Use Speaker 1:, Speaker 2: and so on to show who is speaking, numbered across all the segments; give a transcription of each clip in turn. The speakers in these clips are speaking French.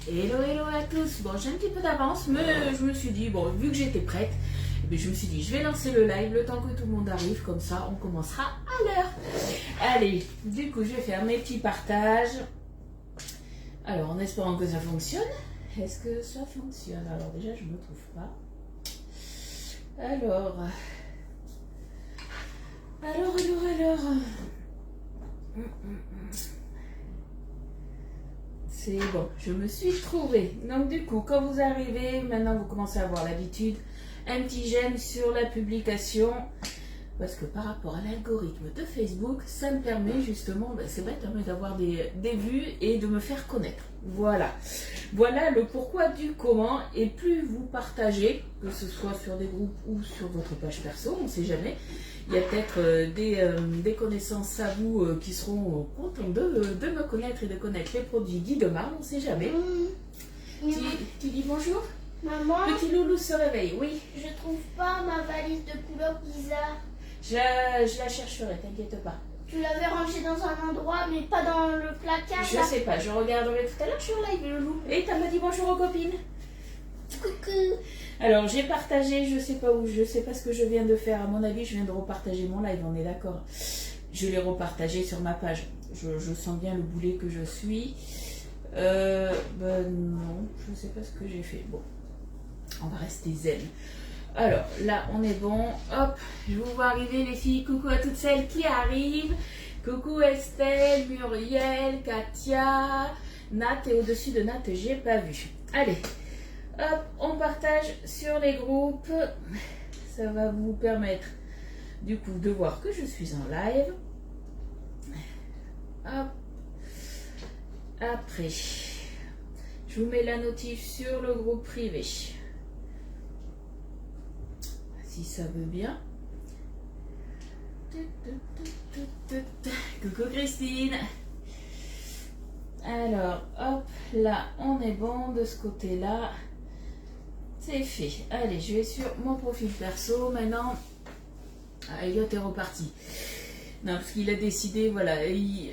Speaker 1: Hello, hello à tous. Bon, j'ai un petit peu d'avance, mais je me suis dit, bon, vu que j'étais prête, je me suis dit, je vais lancer le live le temps que tout le monde arrive, comme ça, on commencera à l'heure. Allez, du coup, je vais faire mes petits partages. Alors, en espérant que ça fonctionne. Est-ce que ça fonctionne? Alors, déjà, je ne me trouve pas. Alors. C'est bon, je me suis trouvée. Donc du coup, quand vous arrivez, maintenant vous commencez à avoir l'habitude, un petit j'aime sur la publication. Parce que par rapport à l'algorithme de Facebook, ça me permet justement, c'est vrai, ça permet d'avoir des vues et de me faire connaître. Voilà. Voilà le pourquoi du comment. Et plus vous partagez, que ce soit sur des groupes ou sur votre page perso, on ne sait jamais. Il y a peut-être des connaissances à vous qui seront contents de me connaître et de connaître les produits Guy de Marne, on ne sait jamais. Tu dis bonjour?
Speaker 2: Maman,
Speaker 1: Petit loulou se réveille, oui.
Speaker 2: je trouve pas ma valise de couleur bizarre.
Speaker 1: Je la chercherai, t'inquiète pas.
Speaker 2: Tu l'avais rangée dans un endroit, mais pas dans le placard.
Speaker 1: Je sais pas, je regarderai tout à l'heure sur live, loulou. Et t'as pas dit bonjour aux copines?
Speaker 2: Coucou.
Speaker 1: Alors, j'ai partagé, je sais pas où, je sais pas ce que je viens de faire. À mon avis, je viens de repartager mon live, on est d'accord. Je l'ai repartagé sur ma page. Je sens bien le boulet que je suis. Non, je sais pas ce que j'ai fait. Bon, on va rester zen. Alors, là, on est bon. Hop, je vous vois arriver, les filles. Coucou à toutes celles qui arrivent. Coucou Estelle, Muriel, Katia, Nat. Et au-dessus de Nat, j'ai pas vu. Allez, hop, on partage sur les groupes. Ça va vous permettre, du coup, de voir que je suis en live. Hop. Après, je vous mets la notif sur le groupe privé. Si ça veut bien. Coucou Christine. Alors, hop, là, on est bon de ce côté-là. C'est fait. Allez, je vais sur mon profil perso. Maintenant, Elliot est reparti. Non, parce qu'il a décidé, voilà,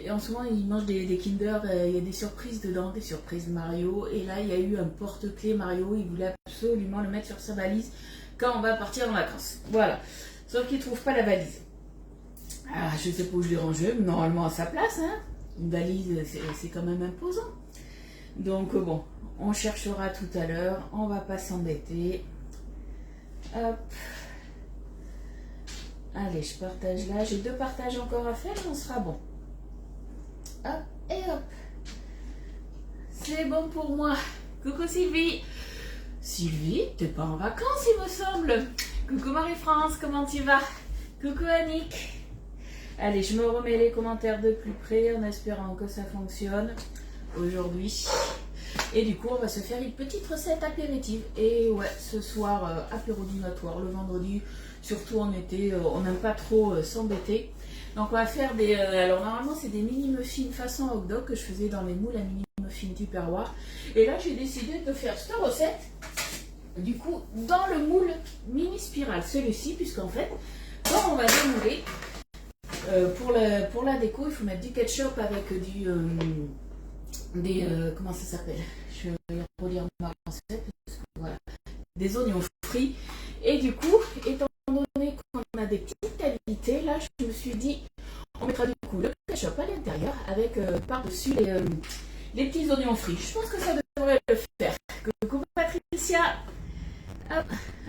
Speaker 1: en ce moment, il mange des Kinder. Il y a des surprises dedans, des surprises Mario. Et là, il y a eu un porte-clés Mario. Il voulait absolument le mettre sur sa valise quand on va partir en vacances. Voilà. Sauf qu'il ne trouve pas la valise. Ah, je ne sais pas où je l'ai rangée, mais normalement à sa place. Hein. Une valise, c'est quand même imposant. Donc bon, on cherchera tout à l'heure. On ne va pas s'embêter. Hop. Allez, je partage là. J'ai 2 partages encore à faire, on sera bon. Hop et hop. C'est bon pour moi. Coucou Sylvie. Sylvie, t'es pas en vacances, il me semble. Coucou Marie-France, comment tu vas? Coucou Annick. Allez, je me remets les commentaires de plus près en espérant que ça fonctionne aujourd'hui. Et du coup, on va se faire une petite recette apéritive. Et ouais, ce soir, apéro dînatoire, le vendredi, surtout en été, on n'aime pas trop s'embêter. Donc on va faire des... alors normalement, c'est des mini-muffins façon hot dog que je faisais dans les moules à mini-muffins Tupperware. Et là, j'ai décidé de faire cette recette, du coup, dans le moule mini-spirale. Celui-ci, puisqu'en fait, quand on va démouler, pour la déco, il faut mettre du ketchup avec du... comment ça s'appelle? Je vais redire ma recette, parce que voilà, des oignons frits. Et du coup, étant donné qu'on a des petites cavités, là, je me suis dit, on mettra du coup le ketchup à l'intérieur avec par-dessus les petits oignons frits. Je pense que ça devrait le faire. Coucou Patricia. Hop.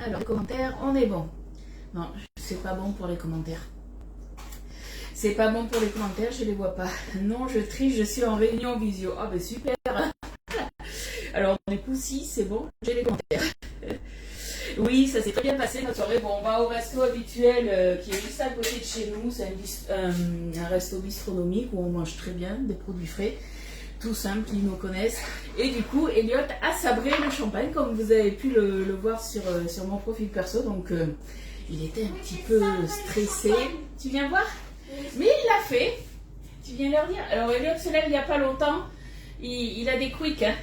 Speaker 1: Alors, les commentaires, on est bon. Non, c'est pas bon pour les commentaires. C'est pas bon pour les commentaires, je les vois pas. Non, je triche, je suis en réunion visio. Ah ben super. Alors du coup, si c'est bon, j'ai les commentaires. Oui, ça s'est très bien passé notre soirée. Bon, on va au resto habituel qui est juste à côté de chez nous. C'est un resto bistronomique où on mange très bien, des produits frais, tout simple, ils nous connaissent. Et du coup, Elliot a sabré le champagne, comme vous avez pu le voir sur mon profil perso. Donc, il était un petit peu stressé. Tu viens voir? Mais il l'a fait. Tu viens leur dire. Alors, Elliot se lève il n'y a pas longtemps. Il a des quicks, hein.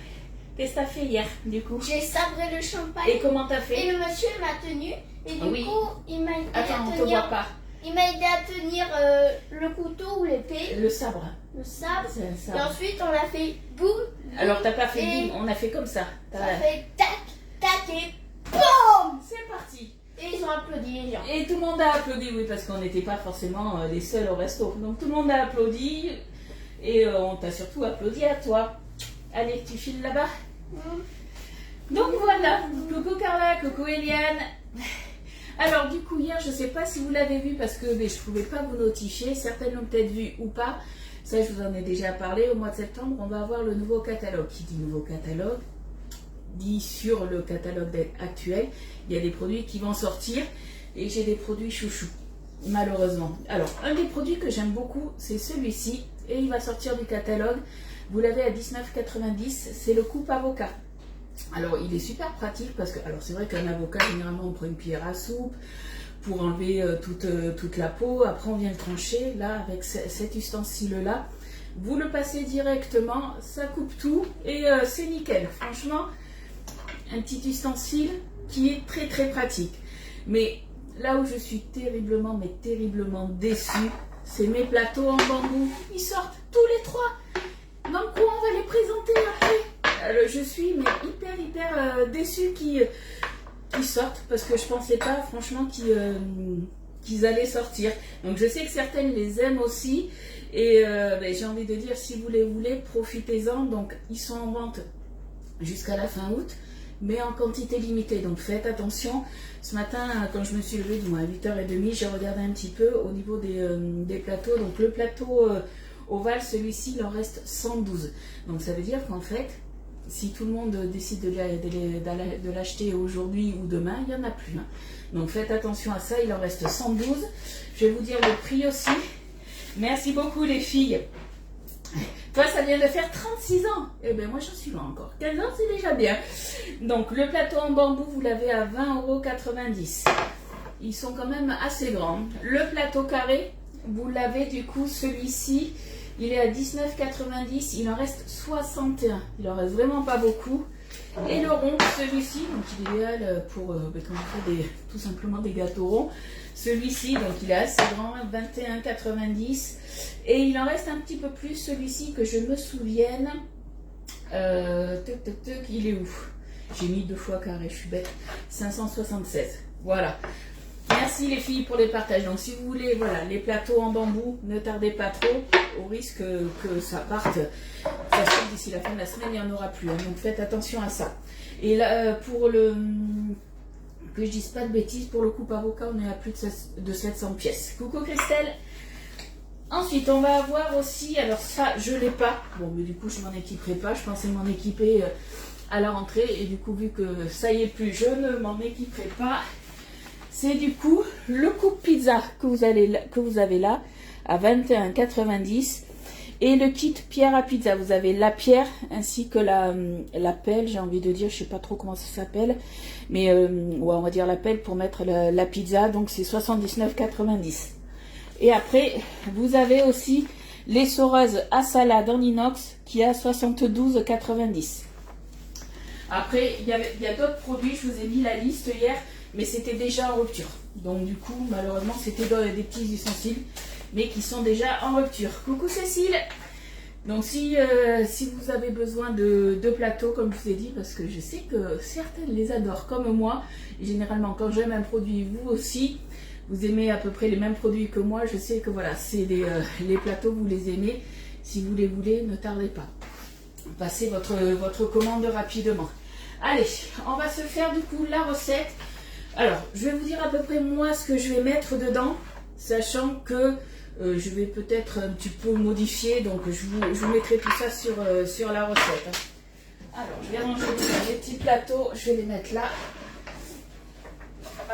Speaker 1: Qu'est-ce que t'as fait hier, du coup?
Speaker 2: J'ai sabré le champagne.
Speaker 1: Et comment t'as fait?
Speaker 2: Et le monsieur m'a tenu. Et du coup, il m'a aidé
Speaker 1: Attends, on
Speaker 2: à
Speaker 1: te voit
Speaker 2: tenir.
Speaker 1: pas.
Speaker 2: Il m'a aidé à tenir le couteau ou l'épée.
Speaker 1: Le sabre.
Speaker 2: Le sabre.
Speaker 1: C'est un
Speaker 2: Et
Speaker 1: sabre.
Speaker 2: ensuite, on a fait boum, boum.
Speaker 1: Alors t'as pas fait boum, on a fait comme ça.
Speaker 2: Ça fait tac, tac et BOUM.
Speaker 1: C'est parti.
Speaker 2: Et ils ont applaudi les gens.
Speaker 1: Et tout le monde a applaudi, oui, parce qu'on n'était pas forcément les seuls au resto. Donc tout le monde a applaudi et on t'a surtout applaudi à toi. Allez, tu files là-bas. Donc voilà, coucou Carla, coucou Eliane. Alors du coup hier, je ne sais pas si vous l'avez vu parce que je ne pouvais pas vous notifier, certaines l'ont peut-être vu ou pas. Ça je vous en ai déjà parlé, au mois de septembre on va avoir le nouveau catalogue. Qui dit nouveau catalogue, dit sur le catalogue actuel, il y a des produits qui vont sortir et j'ai des produits chouchous, malheureusement. Alors un des produits que j'aime beaucoup c'est celui-ci et il va sortir du catalogue. Vous l'avez à 19,90 €, c'est le coupe avocat. Alors il est super pratique parce que, alors c'est vrai qu'un avocat généralement on prend une cuillère à soupe pour enlever toute la peau, après on vient le trancher. Là avec cet ustensile là, vous le passez directement, ça coupe tout et c'est nickel. Franchement, un petit ustensile qui est très très pratique. Mais là où je suis terriblement déçue, c'est mes plateaux en bambou. Ils sortent tous les trois. Donc on va les présenter après. Alors, je suis hyper déçue qu'ils sortent parce que je pensais pas franchement qu'ils allaient sortir. Donc je sais que certaines les aiment aussi et j'ai envie de dire, si vous les voulez, profitez-en. Donc ils sont en vente jusqu'à la fin août, mais en quantité limitée. Donc faites attention. Ce matin, quand je me suis levée à 8h30, j'ai regardé un petit peu au niveau des plateaux. Donc le plateau ovale, celui-ci, il en reste 112. Donc ça veut dire qu'en fait, si tout le monde décide de l'acheter aujourd'hui ou demain, il n'y en a plus. Donc faites attention à ça, il en reste 112. Je vais vous dire le prix aussi. Merci beaucoup les filles. Toi, ça vient de faire 36 ans. Eh bien, moi, j'en suis loin encore. 15 ans, c'est déjà bien. Donc, le plateau en bambou, vous l'avez à 20,90 €. Ils sont quand même assez grands. Le plateau carré, vous l'avez du coup, celui-ci, il est à 19,90 €. Il en reste 61. Il en reste vraiment pas beaucoup. Et le rond, celui-ci, donc il est idéal pour quand on fait tout simplement des gâteaux ronds. Celui-ci, donc il est assez grand, 21,90 €. Et il en reste un petit peu plus, celui-ci, que je me souvienne. Il est où? J'ai mis 2 fois carré, je suis bête. 576. Voilà. Merci les filles pour les partages. Donc si vous voulez, voilà, les plateaux en bambou, ne tardez pas trop, au risque que ça parte. Ça se trouve d'ici la fin de la semaine, il n'y en aura plus. Donc faites attention à ça. Et là, que je dise pas de bêtises, pour le coupe avocat, on est à plus de 700 pièces. Coucou Christelle. Ensuite, on va avoir aussi, alors ça, je l'ai pas. Bon, mais du coup, je m'en équiperai pas. Je pensais m'en équiper à la rentrée. Et du coup, vu que ça y est plus, je ne m'en équiperai pas. C'est du coup le coupe pizza que vous avez là à 21,90 €. Et le kit pierre à pizza, vous avez la pierre ainsi que la pelle, j'ai envie de dire, je sais pas trop comment ça s'appelle, mais ouais, on va dire la pelle pour mettre la pizza, donc c'est 79,90 €. Et après, vous avez aussi l'essoreuse à salade en inox qui est à 72,90 €. Après, il y a d'autres produits, je vous ai mis la liste hier, mais c'était déjà en rupture. Donc du coup, malheureusement, c'était des petits ustensiles, mais qui sont déjà en rupture. Coucou Cécile. Donc si vous avez besoin de plateaux, comme je vous ai dit, parce que je sais que certaines les adorent comme moi, et généralement quand j'aime un produit, vous aussi, vous aimez à peu près les mêmes produits que moi, je sais que voilà, c'est les plateaux, vous les aimez. Si vous les voulez, ne tardez pas. Passez votre commande rapidement. Allez, on va se faire du coup la recette. Alors, je vais vous dire à peu près moi ce que je vais mettre dedans, sachant que je vais peut-être un petit peu modifier, donc je vous mettrai tout ça sur la recette. Alors, je vais ranger les petits plateaux, je vais les mettre là.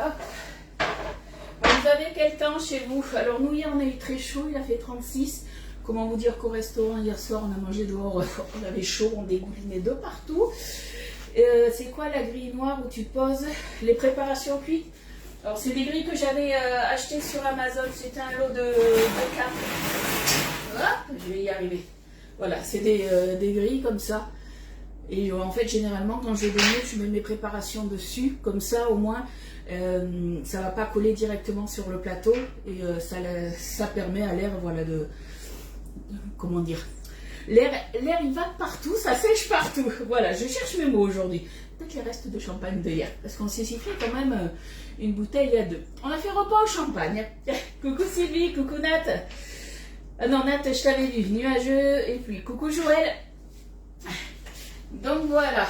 Speaker 1: Hop. Vous avez quel temps chez vous? Alors, nous, hier, on a eu très chaud, il a fait 36. Comment vous dire qu'au restaurant, hier soir, on a mangé dehors, on avait chaud, on dégoulinait de partout. C'est quoi la grille noire où tu poses les préparations cuites? Alors c'est des grilles que j'avais achetées sur Amazon, c'était un lot de 4. Hop, je vais y arriver. Voilà, c'est des grilles comme ça. Et en fait généralement quand je démouille, je mets mes préparations dessus, comme ça au moins ça va pas coller directement sur le plateau et ça permet à l'air, voilà, comment dire, L'air, il va partout, ça sèche partout. Voilà, je cherche mes mots aujourd'hui. Peut-être les restes de champagne de hier, parce qu'on s'est sifflé quand même une bouteille à deux. On a fait repas au champagne. Coucou Sylvie, coucou Nat. Ah non, Nat, je t'avais vu, nuageux, et puis coucou Joël. Donc voilà.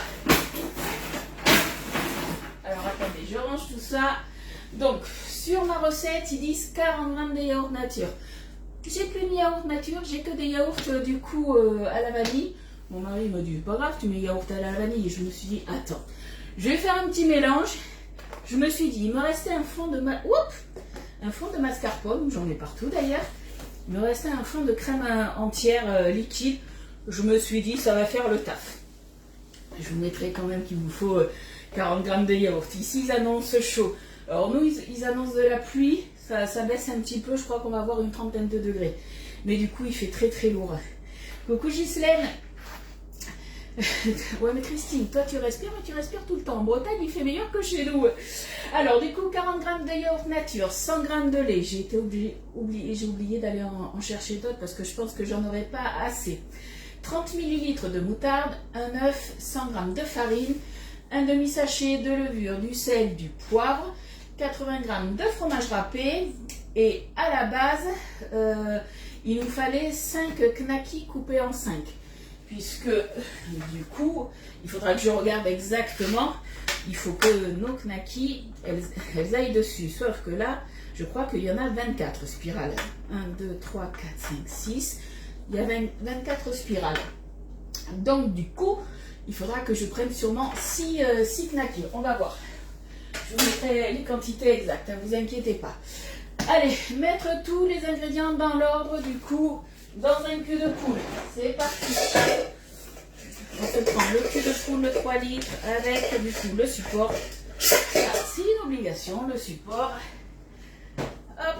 Speaker 1: Alors attendez, je range tout ça. Donc, sur ma recette, ils disent 40 grammes de yaourt nature. J'ai plus de yaourt nature, j'ai que des yaourts du coup à la vanille. Mon mari m'a dit, pas grave, tu mets yaourt à la vanille. Et je me suis dit, attends, je vais faire un petit mélange. Je me suis dit, il me restait un fond de mascarpone, j'en ai partout d'ailleurs. Il me restait un fond de crème entière liquide. Je me suis dit, ça va faire le taf. Je vous mettrai quand même qu'il vous faut 40 grammes de yaourt. Ici, ils annoncent chaud. Alors nous, ils annoncent de la pluie. Ça baisse un petit peu. Je crois qu'on va avoir une trentaine de degrés. Mais du coup, il fait très très lourd. Coucou Ghislaine. Ouais, mais Christine, toi tu respires, mais tu respires tout le temps. En Bretagne, il fait meilleur que chez nous. Alors, du coup, 40 grammes de yaourt nature, 100 grammes de lait. J'ai oublié d'aller en chercher d'autres parce que je pense que j'en aurais pas assez. 30 ml de moutarde, un œuf, 100 g de farine, un demi-sachet de levure, du sel, du poivre, 80 g de fromage râpé et à la base, il nous fallait 5 knackis coupés en 5. Puisque du coup, il faudra que je regarde exactement, il faut que nos knackis, elles aillent dessus. Sauf que là, je crois qu'il y en a 24 spirales. 1, 2, 3, 4, 5, 6. Il y a 24 spirales. Donc du coup, il faudra que je prenne sûrement 6 knackis. On va voir. Je vous mettrai les quantités exactes, ne vous inquiétez pas. Allez, mettre tous les ingrédients dans l'ordre du coup, dans un cul de poule. C'est parti. On se prend le cul de poule de 3 litres avec du coup le support. Ah, c'est une obligation, le support. Hop.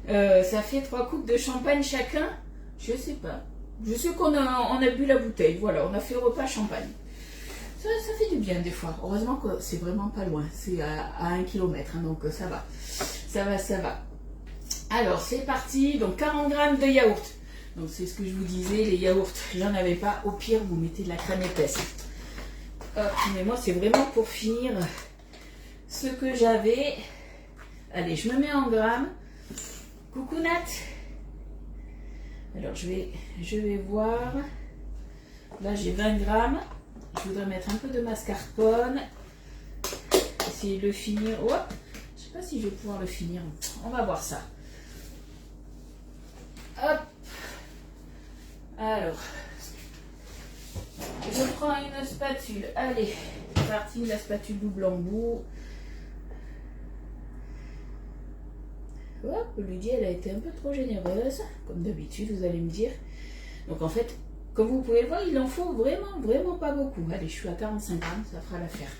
Speaker 1: Ça fait 3 coupes de champagne chacun. Je sais pas. Je sais qu'on a bu la bouteille. Voilà, on a fait repas champagne. Ça fait du bien des fois. Heureusement que c'est vraiment pas loin. C'est à 1 km, hein, donc ça va. Ça va. Alors, c'est parti. Donc, 40 grammes de yaourt. Donc, c'est ce que je vous disais. Les yaourts, j'en avais pas. Au pire, vous mettez de la crème épaisse. Hop, mais moi, c'est vraiment pour finir ce que j'avais. Allez, je me mets en grammes. Coucou Nat. Alors, je vais voir. Là, j'ai 20 grammes. Je voudrais mettre un peu de mascarpone. Essayer de le finir. Oh, je sais pas si je vais pouvoir le finir. On va voir ça. Hop. Alors. Je prends une spatule. Allez. C'est parti. La spatule double embout. Hop. Ludie, elle a été un peu trop généreuse. Comme d'habitude, vous allez me dire. Donc en fait, comme vous pouvez le voir, il en faut vraiment pas beaucoup. Allez, je suis à 45 grammes, ça fera l'affaire.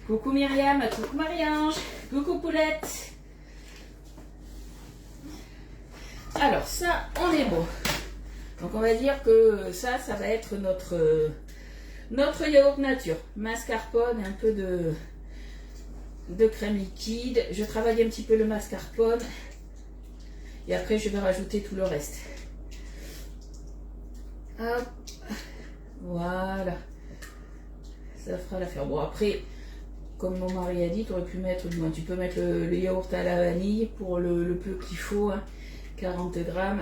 Speaker 1: Coucou Myriam, coucou Marie-Ange, coucou Poulette. Alors ça, on est bon. Donc on va dire que ça va être notre yaourt nature. Mascarpone et un peu de crème liquide. Je travaille un petit peu le mascarpone. Et après, je vais rajouter tout le reste. Hop, voilà, ça fera l'affaire. Bon après, comme mon mari a dit, tu aurais pu mettre, tu peux mettre le yaourt à la vanille pour le peu qu'il faut, hein, 40 grammes,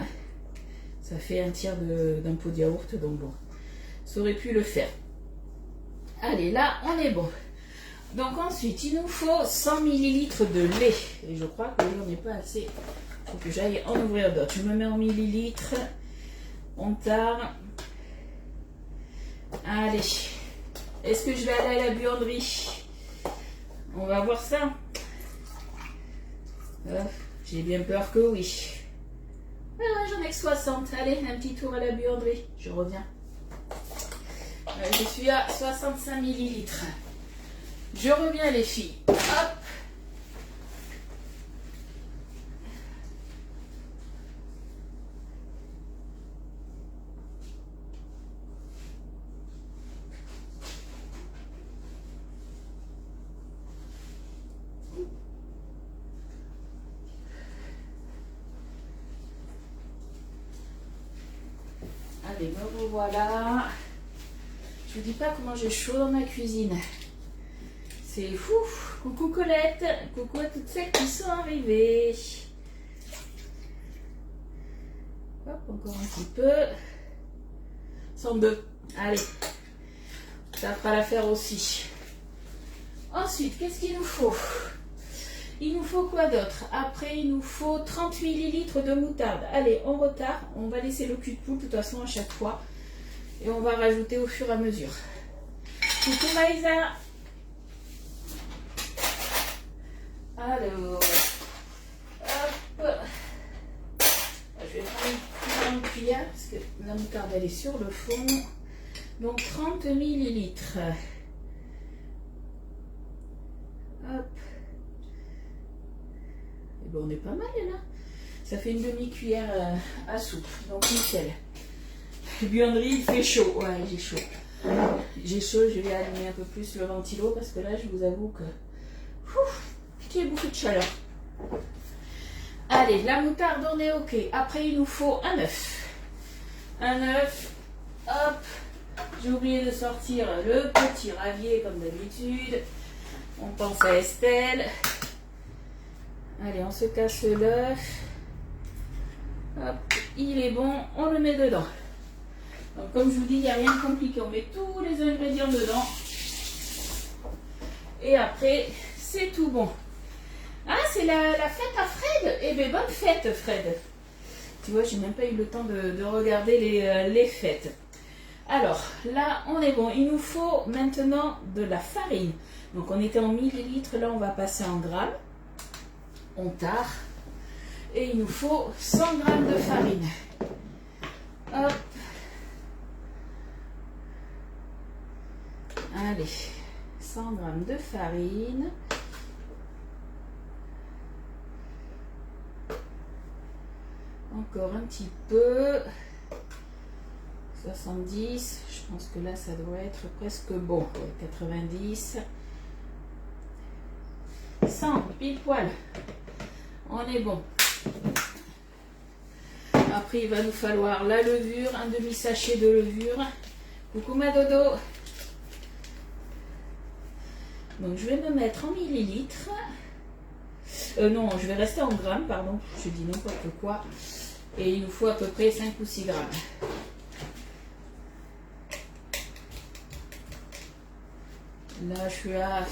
Speaker 1: ça fait un tiers d'un pot de yaourt, donc bon, ça aurait pu le faire. Allez, là, on est bon. Donc ensuite, il nous faut 100 ml de lait, et je crois que j'en ai pas assez, il faut que j'aille en ouvrir d'autres. Je me mets en millilitres. On tard. Allez. Est-ce que je vais aller à la buanderie? On va voir ça. J'ai bien peur que oui. J'en ai que 60. Allez, un petit tour à la buanderie. Je reviens. Je suis à 65 ml. Je reviens les filles. Hop. Allez, me revoilà. Je vous dis pas comment j'ai chaud dans ma cuisine. C'est fou. Coucou Colette. Coucou à toutes celles qui sont arrivées. Hop, encore un petit peu. 102. Allez. Ça fera l'affaire aussi. Ensuite, qu'est-ce qu'il nous faut? Il nous faut quoi d'autre? Après, il nous faut 30 ml de moutarde. Allez, on retarde. On va laisser le cul de poule de toute façon à chaque fois. Et on va rajouter au fur et à mesure. Coucou Maïsa. Alors, hop. Je vais prendre une cuillère parce que la moutarde elle est sur le fond. Donc 30 millilitres. Hop. Et bon, on est pas mal là. Ça fait une demi-cuillère à soupe. Donc nickel. Buanderie, il fait chaud. Ouais, j'ai chaud. J'ai chaud, je vais allumer un peu plus le ventilo parce que là, je vous avoue que j'ai beaucoup de chaleur. Allez, la moutarde, on est ok. Après, il nous faut un œuf. Un œuf. Hop. J'ai oublié de sortir le petit ravier comme d'habitude. On pense à Estelle. Allez, on se casse l'œuf. Hop, il est bon, on le met dedans. Donc comme je vous dis, il n'y a rien de compliqué. On met tous les ingrédients dedans. Et après, c'est tout bon. Ah, c'est la fête à Fred. Eh bien, bonne fête, Fred. Tu vois, j'ai même pas eu le temps de regarder les fêtes. Alors, là, on est bon. Il nous faut maintenant de la farine. Donc, on était en millilitres. Là, on va passer en grammes. On tare. Et il nous faut 100 g de farine. Hop. Allez, 100 g de farine. Encore un petit peu. 70. Je pense que là, ça doit être presque bon. 90. 100, pile poil. On est bon. Après, il va nous falloir la levure, un demi-sachet de levure. Coucou ma dodo. Donc, je vais me mettre en millilitres. Non, je vais rester en grammes, pardon. Je dis n'importe quoi. Et il nous faut à peu près 5 ou 6 grammes. Là, je suis à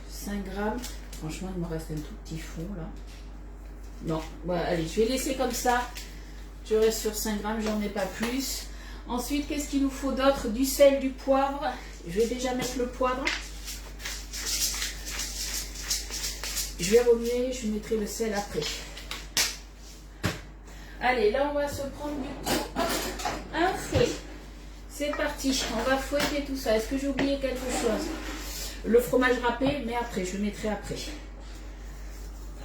Speaker 1: 5 grammes. Franchement, il me reste un tout petit fond, là. Non, voilà, allez, je vais laisser comme ça. Je reste sur 5 grammes, j'en ai pas plus. Ensuite, qu'est-ce qu'il nous faut d'autre? Du sel, du poivre. Je vais déjà mettre le poivre. Je vais remuer, je mettrai le sel après. Allez, là, on va se prendre du coup un fouet. C'est parti, on va fouetter tout ça. Est-ce que j'ai oublié quelque chose? Le fromage râpé, mais après, je le mettrai après.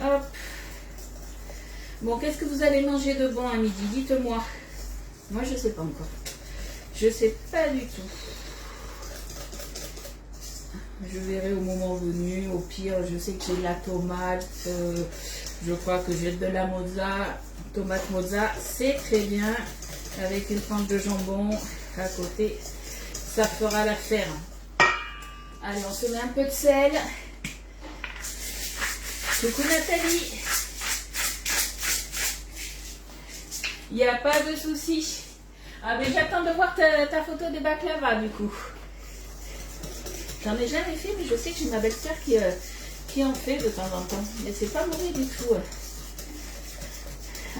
Speaker 1: Hop. Bon, qu'est-ce que vous allez manger de bon à midi? Dites-moi. Moi, je ne sais pas encore. Je ne sais pas du tout. Je verrai au moment venu. Au pire, je sais que j'ai de la tomate. Je crois que j'ai de la mozza. Tomate mozza, c'est très bien. Avec une tranche de jambon à côté. Ça fera l'affaire. Allez, on se met un peu de sel. Coucou Nathalie. Il n'y a pas de souci. Ah, mais j'attends de voir ta photo de baklava du coup. J'en ai jamais fait, mais je sais que j'ai ma belle-sœur qui en fait de temps en temps. Mais c'est pas mauvais du tout.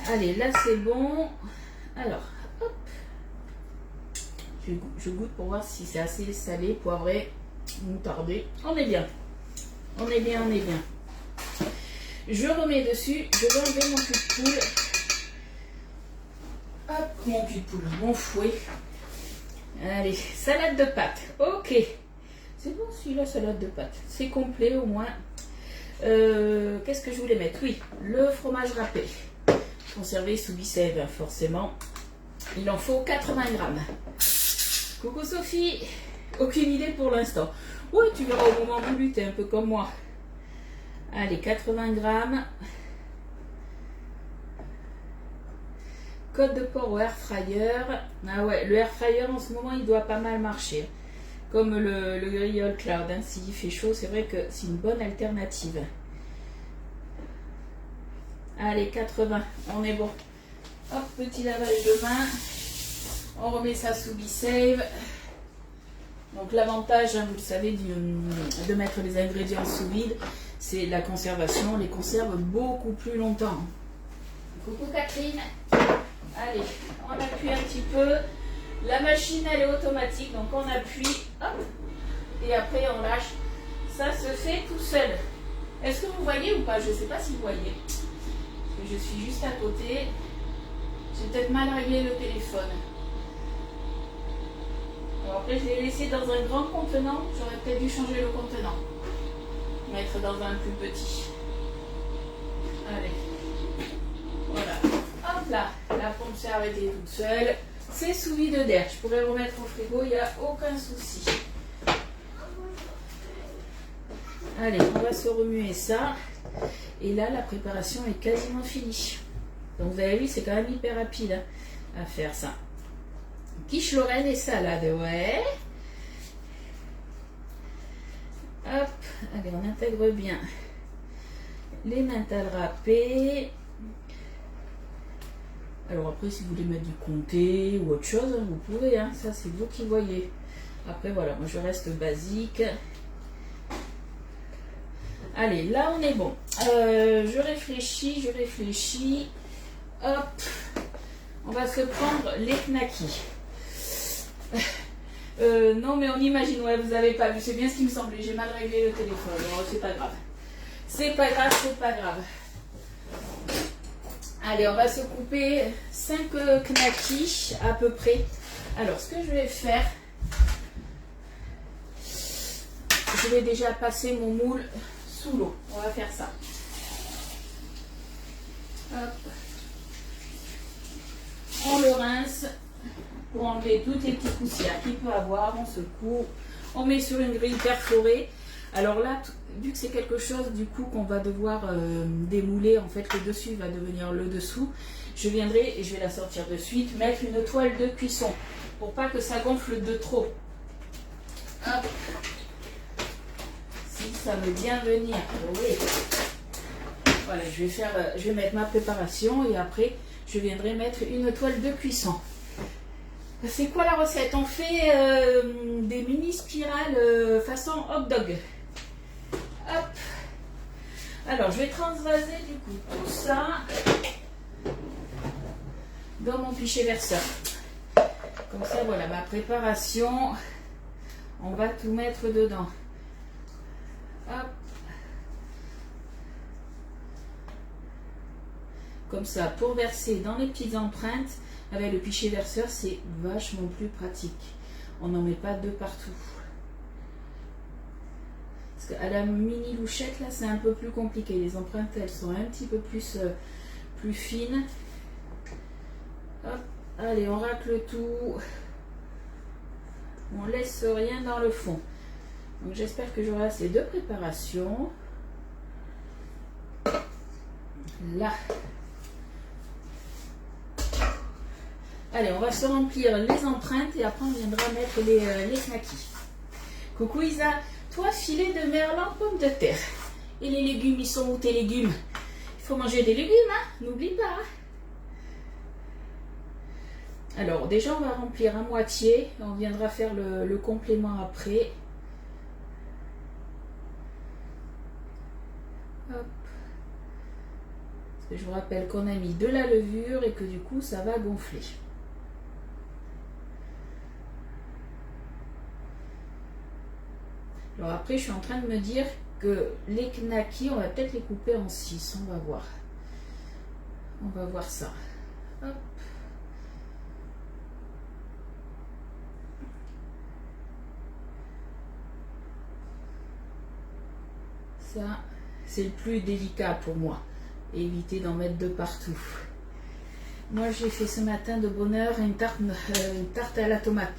Speaker 1: Allez, là c'est bon. Alors, hop. Je goûte pour voir si c'est assez salé, poivré, moutardé. On est bien. On est bien, on est bien. Je remets dessus. Je vais enlever mon cul de poule. Hop, mon cul de poule, mon fouet. Allez, salade de pâtes. Ok. C'est bon celui-là, salade de pâtes. C'est complet au moins. Qu'est-ce que je voulais mettre? Oui, le fromage râpé. Conservé sous bicève, forcément. Il en faut 80 grammes. Coucou Sophie. Aucune idée pour l'instant. Oui, tu verras au moment voulu, t'es un peu comme moi. Allez, 80 grammes. code de port au air fryer. Ah ouais, le air fryer en ce moment il doit pas mal marcher. Comme le Griol Cloud, hein. S'il fait chaud, c'est vrai que c'est une bonne alternative. Allez, 80, on est bon. Hop, petit lavage de main. On remet ça sous B-Save. Donc l'avantage, hein, vous le savez, de mettre les ingrédients sous vide, c'est la conservation. On les conserve beaucoup plus longtemps. Coucou Catherine. Allez, on appuie un petit peu. La machine, elle est automatique, donc on appuie, hop, et après on lâche. Ça se fait tout seul. Est-ce que vous voyez ou pas? Je ne sais pas si vous voyez. Parce que je suis juste à côté. J'ai peut-être mal réglé le téléphone. Alors après, je l'ai laissé dans un grand contenant. J'aurais peut-être dû changer le contenant. Mettre dans un plus petit. Allez. Voilà. Hop là. La pompe s'est arrêtée toute seule. C'est sous vide d'air. Je pourrais remettre au frigo, il n'y a aucun souci. Allez, on va se remuer ça. Et là, la préparation est quasiment finie. Donc vous avez vu, c'est quand même hyper rapide hein, à faire ça. Quiche Lorraine et salade, ouais. Hop, allez, on intègre bien les mentales râpées. Alors après, si vous voulez mettre du comté ou autre chose, vous pouvez, hein, ça c'est vous qui voyez. Après voilà, moi je reste basique. Allez, là on est bon. Je réfléchis. Hop, on va se prendre les knackis. Non mais on imagine, ouais, vous avez pas vu, c'est bien ce qui me semblait, j'ai mal réglé le téléphone, alors c'est pas grave. C'est pas grave. Allez, on va se couper 5 knackis à peu près. Alors, ce que je vais faire, je vais déjà passer mon moule sous l'eau. On va faire ça. Hop. On le rince pour enlever toutes les petites poussières qu'il peut avoir. On secoue. On met sur une grille perforée. Alors là, vu que c'est quelque chose du coup qu'on va devoir démouler, en fait le dessus va devenir le dessous, je viendrai, et je vais la sortir de suite, mettre une toile de cuisson pour pas que ça gonfle de trop. Hop. Si ça veut bien venir, oui. Voilà, je vais mettre ma préparation et après je viendrai mettre une toile de cuisson. C'est quoi la recette? On fait des mini spirales façon hot dog. Hop. Alors, je vais transvaser du coup tout ça dans mon pichet verseur. Comme ça, voilà ma préparation. On va tout mettre dedans. Hop. Comme ça, pour verser dans les petites empreintes, avec le pichet verseur, c'est vachement plus pratique. On n'en met pas de partout. Parce qu'à la mini louchette, là, c'est un peu plus compliqué. Les empreintes, elles sont un petit peu plus fines. Hop, allez, on racle tout. On laisse rien dans le fond. Donc j'espère que j'aurai assez de préparation. Là. Allez, on va se remplir les empreintes et après on viendra mettre les knackis. Coucou Isa, toi filet de merlan, pommes de terre. Et les légumes, ils sont où tes légumes? Il faut manger des légumes, hein? N'oublie pas. Alors déjà on va remplir à moitié, on viendra faire le complément après. Hop. Parce que je vous rappelle qu'on a mis de la levure et que du coup ça va gonfler. Alors après je suis en train de me dire que les knackis, on va peut-être les couper en 6, on va voir. On va voir ça. Hop. Ça, c'est le plus délicat pour moi. Éviter d'en mettre de partout. Moi, j'ai fait ce matin de bonne heure une tarte à la tomate.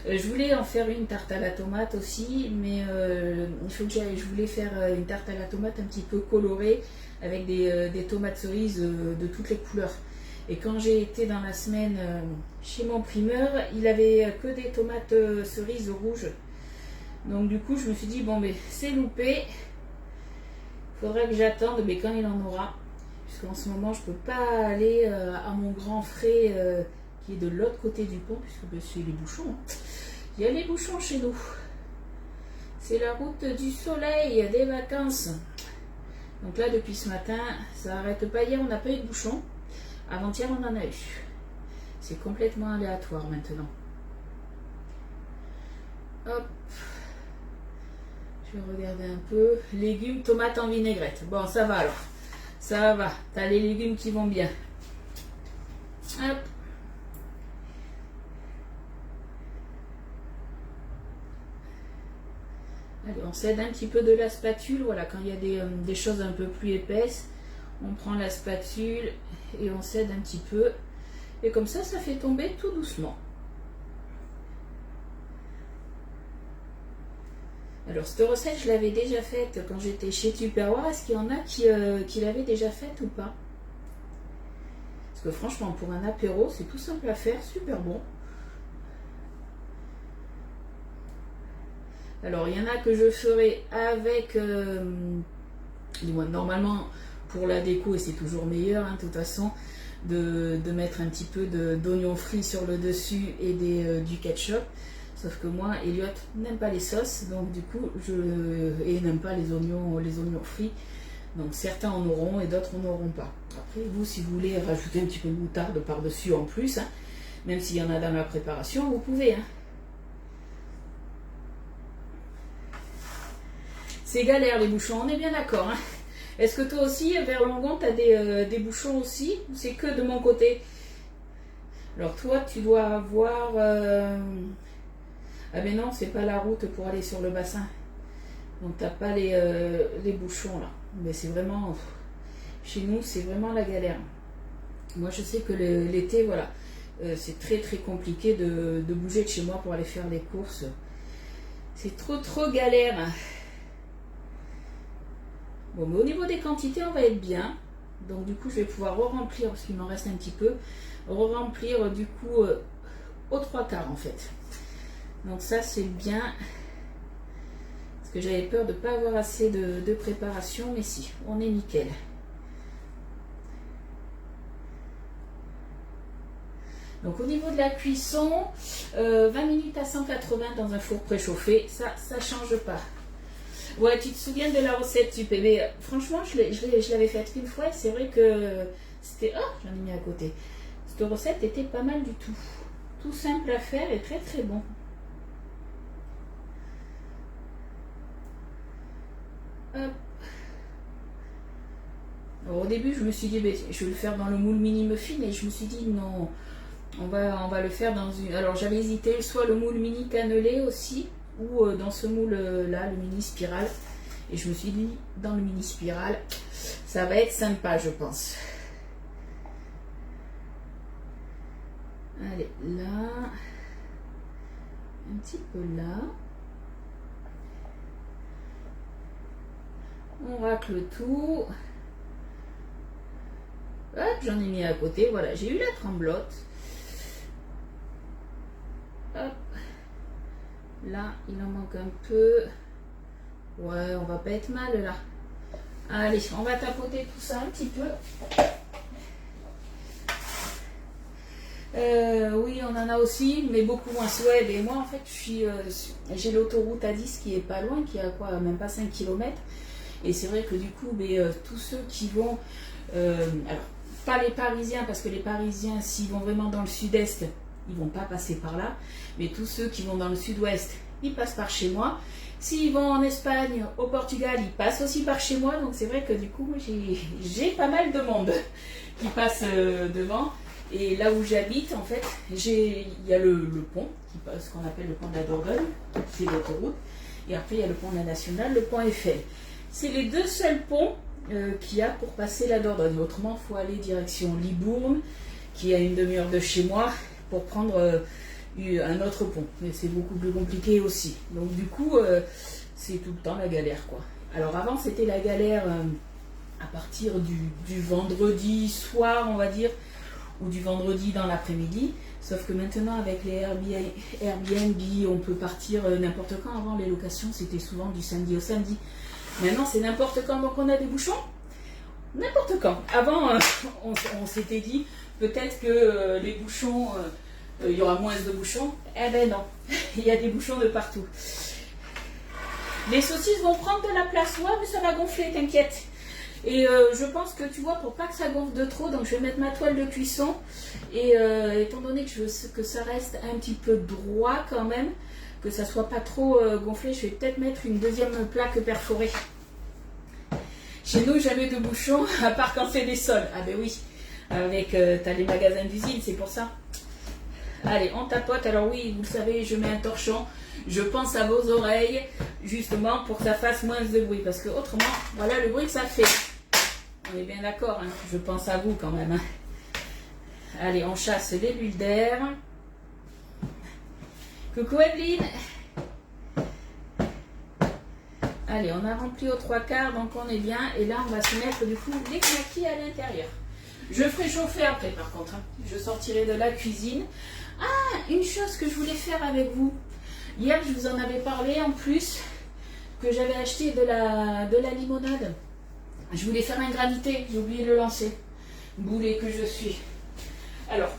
Speaker 1: Je voulais en faire une tarte à la tomate aussi, mais il faut que je voulais faire une tarte à la tomate un petit peu colorée, avec des tomates cerises de toutes les couleurs. Et quand j'ai été dans la semaine chez mon primeur, il avait que des tomates cerises rouges. Donc du coup, je me suis dit, bon, mais c'est loupé. Il faudra que j'attende, mais quand il en aura. Puisqu'en ce moment, je ne peux pas aller à mon grand frais qui est de l'autre côté du pont, puisque c'est les bouchons. Hein. Il y a les bouchons chez nous. C'est la route du soleil, des vacances. Donc là, depuis ce matin, ça n'arrête pas. Hier, on n'a pas eu de bouchons. Avant-hier, on en a eu. C'est complètement aléatoire maintenant. Hop. Je vais regarder un peu. Légumes, tomates en vinaigrette. Bon, ça va alors. Ça va. T'as les légumes qui vont bien. Hop. Allez, on s'aide un petit peu de la spatule. Voilà, quand il y a des choses un peu plus épaisses, on prend la spatule et on s'aide un petit peu. Et comme ça fait tomber tout doucement. Alors, cette recette, je l'avais déjà faite quand j'étais chez Tupperware. Est-ce qu'il y en a qui l'avaient déjà faite ou pas? Parce que franchement, pour un apéro, c'est tout simple à faire, super bon. Alors, il y en a que je ferai avec, normalement, pour la déco, et c'est toujours meilleur, hein, de toute façon, de mettre un petit peu d'oignons frits sur le dessus et du ketchup. Sauf que moi, Elliot n'aime pas les sauces, donc du coup, et n'aime pas les oignons frits. Donc certains en auront et d'autres en auront pas. Après, vous, si vous voulez rajouter un petit peu de moutarde par-dessus en plus, hein, même s'il y en a dans la préparation, vous pouvez. Hein. C'est galère les bouchons, on est bien d'accord. Hein. Est-ce que toi aussi, vers Longon, tu as des bouchons aussi? Ou c'est que de mon côté? Alors toi, tu dois avoir... Ah ben non, c'est pas la route pour aller sur le bassin. Donc t'as pas les bouchons là. Mais c'est vraiment... Chez nous, c'est vraiment la galère. Moi, je sais que l'été, voilà, c'est très très compliqué de bouger de chez moi pour aller faire des courses. C'est trop galère. Bon, mais au niveau des quantités, on va être bien. Donc du coup, je vais pouvoir re-remplir, parce qu'il m'en reste un petit peu, re-remplir du coup aux 3/4 en fait. Donc ça, c'est bien. Parce que j'avais peur de ne pas avoir assez de préparation, mais si, on est nickel. Donc au niveau de la cuisson, 20 minutes à 180 dans un four préchauffé, ça change pas. Ouais, tu te souviens de la recette du PB? Franchement, je l'avais faite une fois et c'est vrai que c'était... Oh, j'en ai mis à côté. Cette recette était pas mal du tout. Tout simple à faire et très très bon. Hop. Alors, au début, je me suis dit, je vais le faire dans le moule mini muffin et je me suis dit non, on va le faire dans une... Alors j'avais hésité, soit le moule mini cannelé aussi, ou dans ce moule-là, le mini spirale. Et je me suis dit, dans le mini spirale, ça va être sympa, je pense. Allez, là, un petit peu là. On racle tout. Hop, j'en ai mis à côté. Voilà, j'ai eu la tremblote. Hop. Là, il en manque un peu. Ouais, on va pas être mal là. Allez, on va tapoter tout ça un petit peu. Oui, on en a aussi, mais beaucoup moins. Ouais, et moi en fait, j'ai l'autoroute A10 qui est pas loin, qui a quoi, même pas 5 km. Et c'est vrai que du coup, tous ceux qui vont, alors pas les Parisiens, parce que les Parisiens, s'ils vont vraiment dans le sud-est, ils vont pas passer par là. Mais tous ceux qui vont dans le sud-ouest, ils passent par chez moi. S'ils vont en Espagne, au Portugal, ils passent aussi par chez moi. Donc c'est vrai que du coup, j'ai pas mal de monde qui passe devant. Et là où j'habite, en fait, il y a le pont, ce qu'on appelle le pont de la Dordogne, c'est l'autoroute. Et après, il y a le pont de la Nationale, le pont Eiffel. C'est les deux seuls ponts qu'il y a pour passer la Dordogne. Autrement, il faut aller direction Libourne, qui est à une demi-heure de chez moi, pour prendre un autre pont. Mais c'est beaucoup plus compliqué aussi. Donc du coup, c'est tout le temps la galère, quoi. Alors avant, c'était la galère à partir du vendredi soir, on va dire, ou du vendredi dans l'après-midi. Sauf que maintenant, avec les Airbnb, on peut partir n'importe quand. Avant, les locations, c'était souvent du samedi au samedi. Maintenant, c'est n'importe quand, donc on a des bouchons. N'importe quand. Avant, on s'était dit peut-être que les bouchons, il y aura moins de bouchons. Eh ben non, il y a des bouchons de partout. Les saucisses vont prendre de la place, ouais, mais ça va gonfler, t'inquiète. Et je pense que, tu vois, pour pas que ça gonfle de trop, donc je vais mettre ma toile de cuisson. Et étant donné que je veux que ça reste un petit peu droit quand même, que ça soit pas trop gonflé, je vais peut-être mettre une deuxième plaque perforée. Chez nous, jamais de bouchons, à part quand c'est des sols. Ah ben oui, avec t'as les magasins d'usine, c'est pour ça. Allez, on tapote. Alors oui, vous le savez, je mets un torchon. Je pense à vos oreilles, justement, pour que ça fasse moins de bruit. Parce que autrement, voilà le bruit que ça fait. On est bien d'accord, hein. Je pense à vous quand même. Hein. Allez, on chasse les bulles d'air. Coucou Evelyne. Allez, on a rempli aux 3/4, donc on est bien. Et là, on va se mettre du coup les knackis à l'intérieur. Je ferai chauffer après, par contre. Hein. Je sortirai de la cuisine. Ah, une chose que je voulais faire avec vous. Hier, je vous en avais parlé en plus, que j'avais acheté de la limonade. Je voulais faire un granité, j'ai oublié de le lancer. Boulet que je suis. Alors,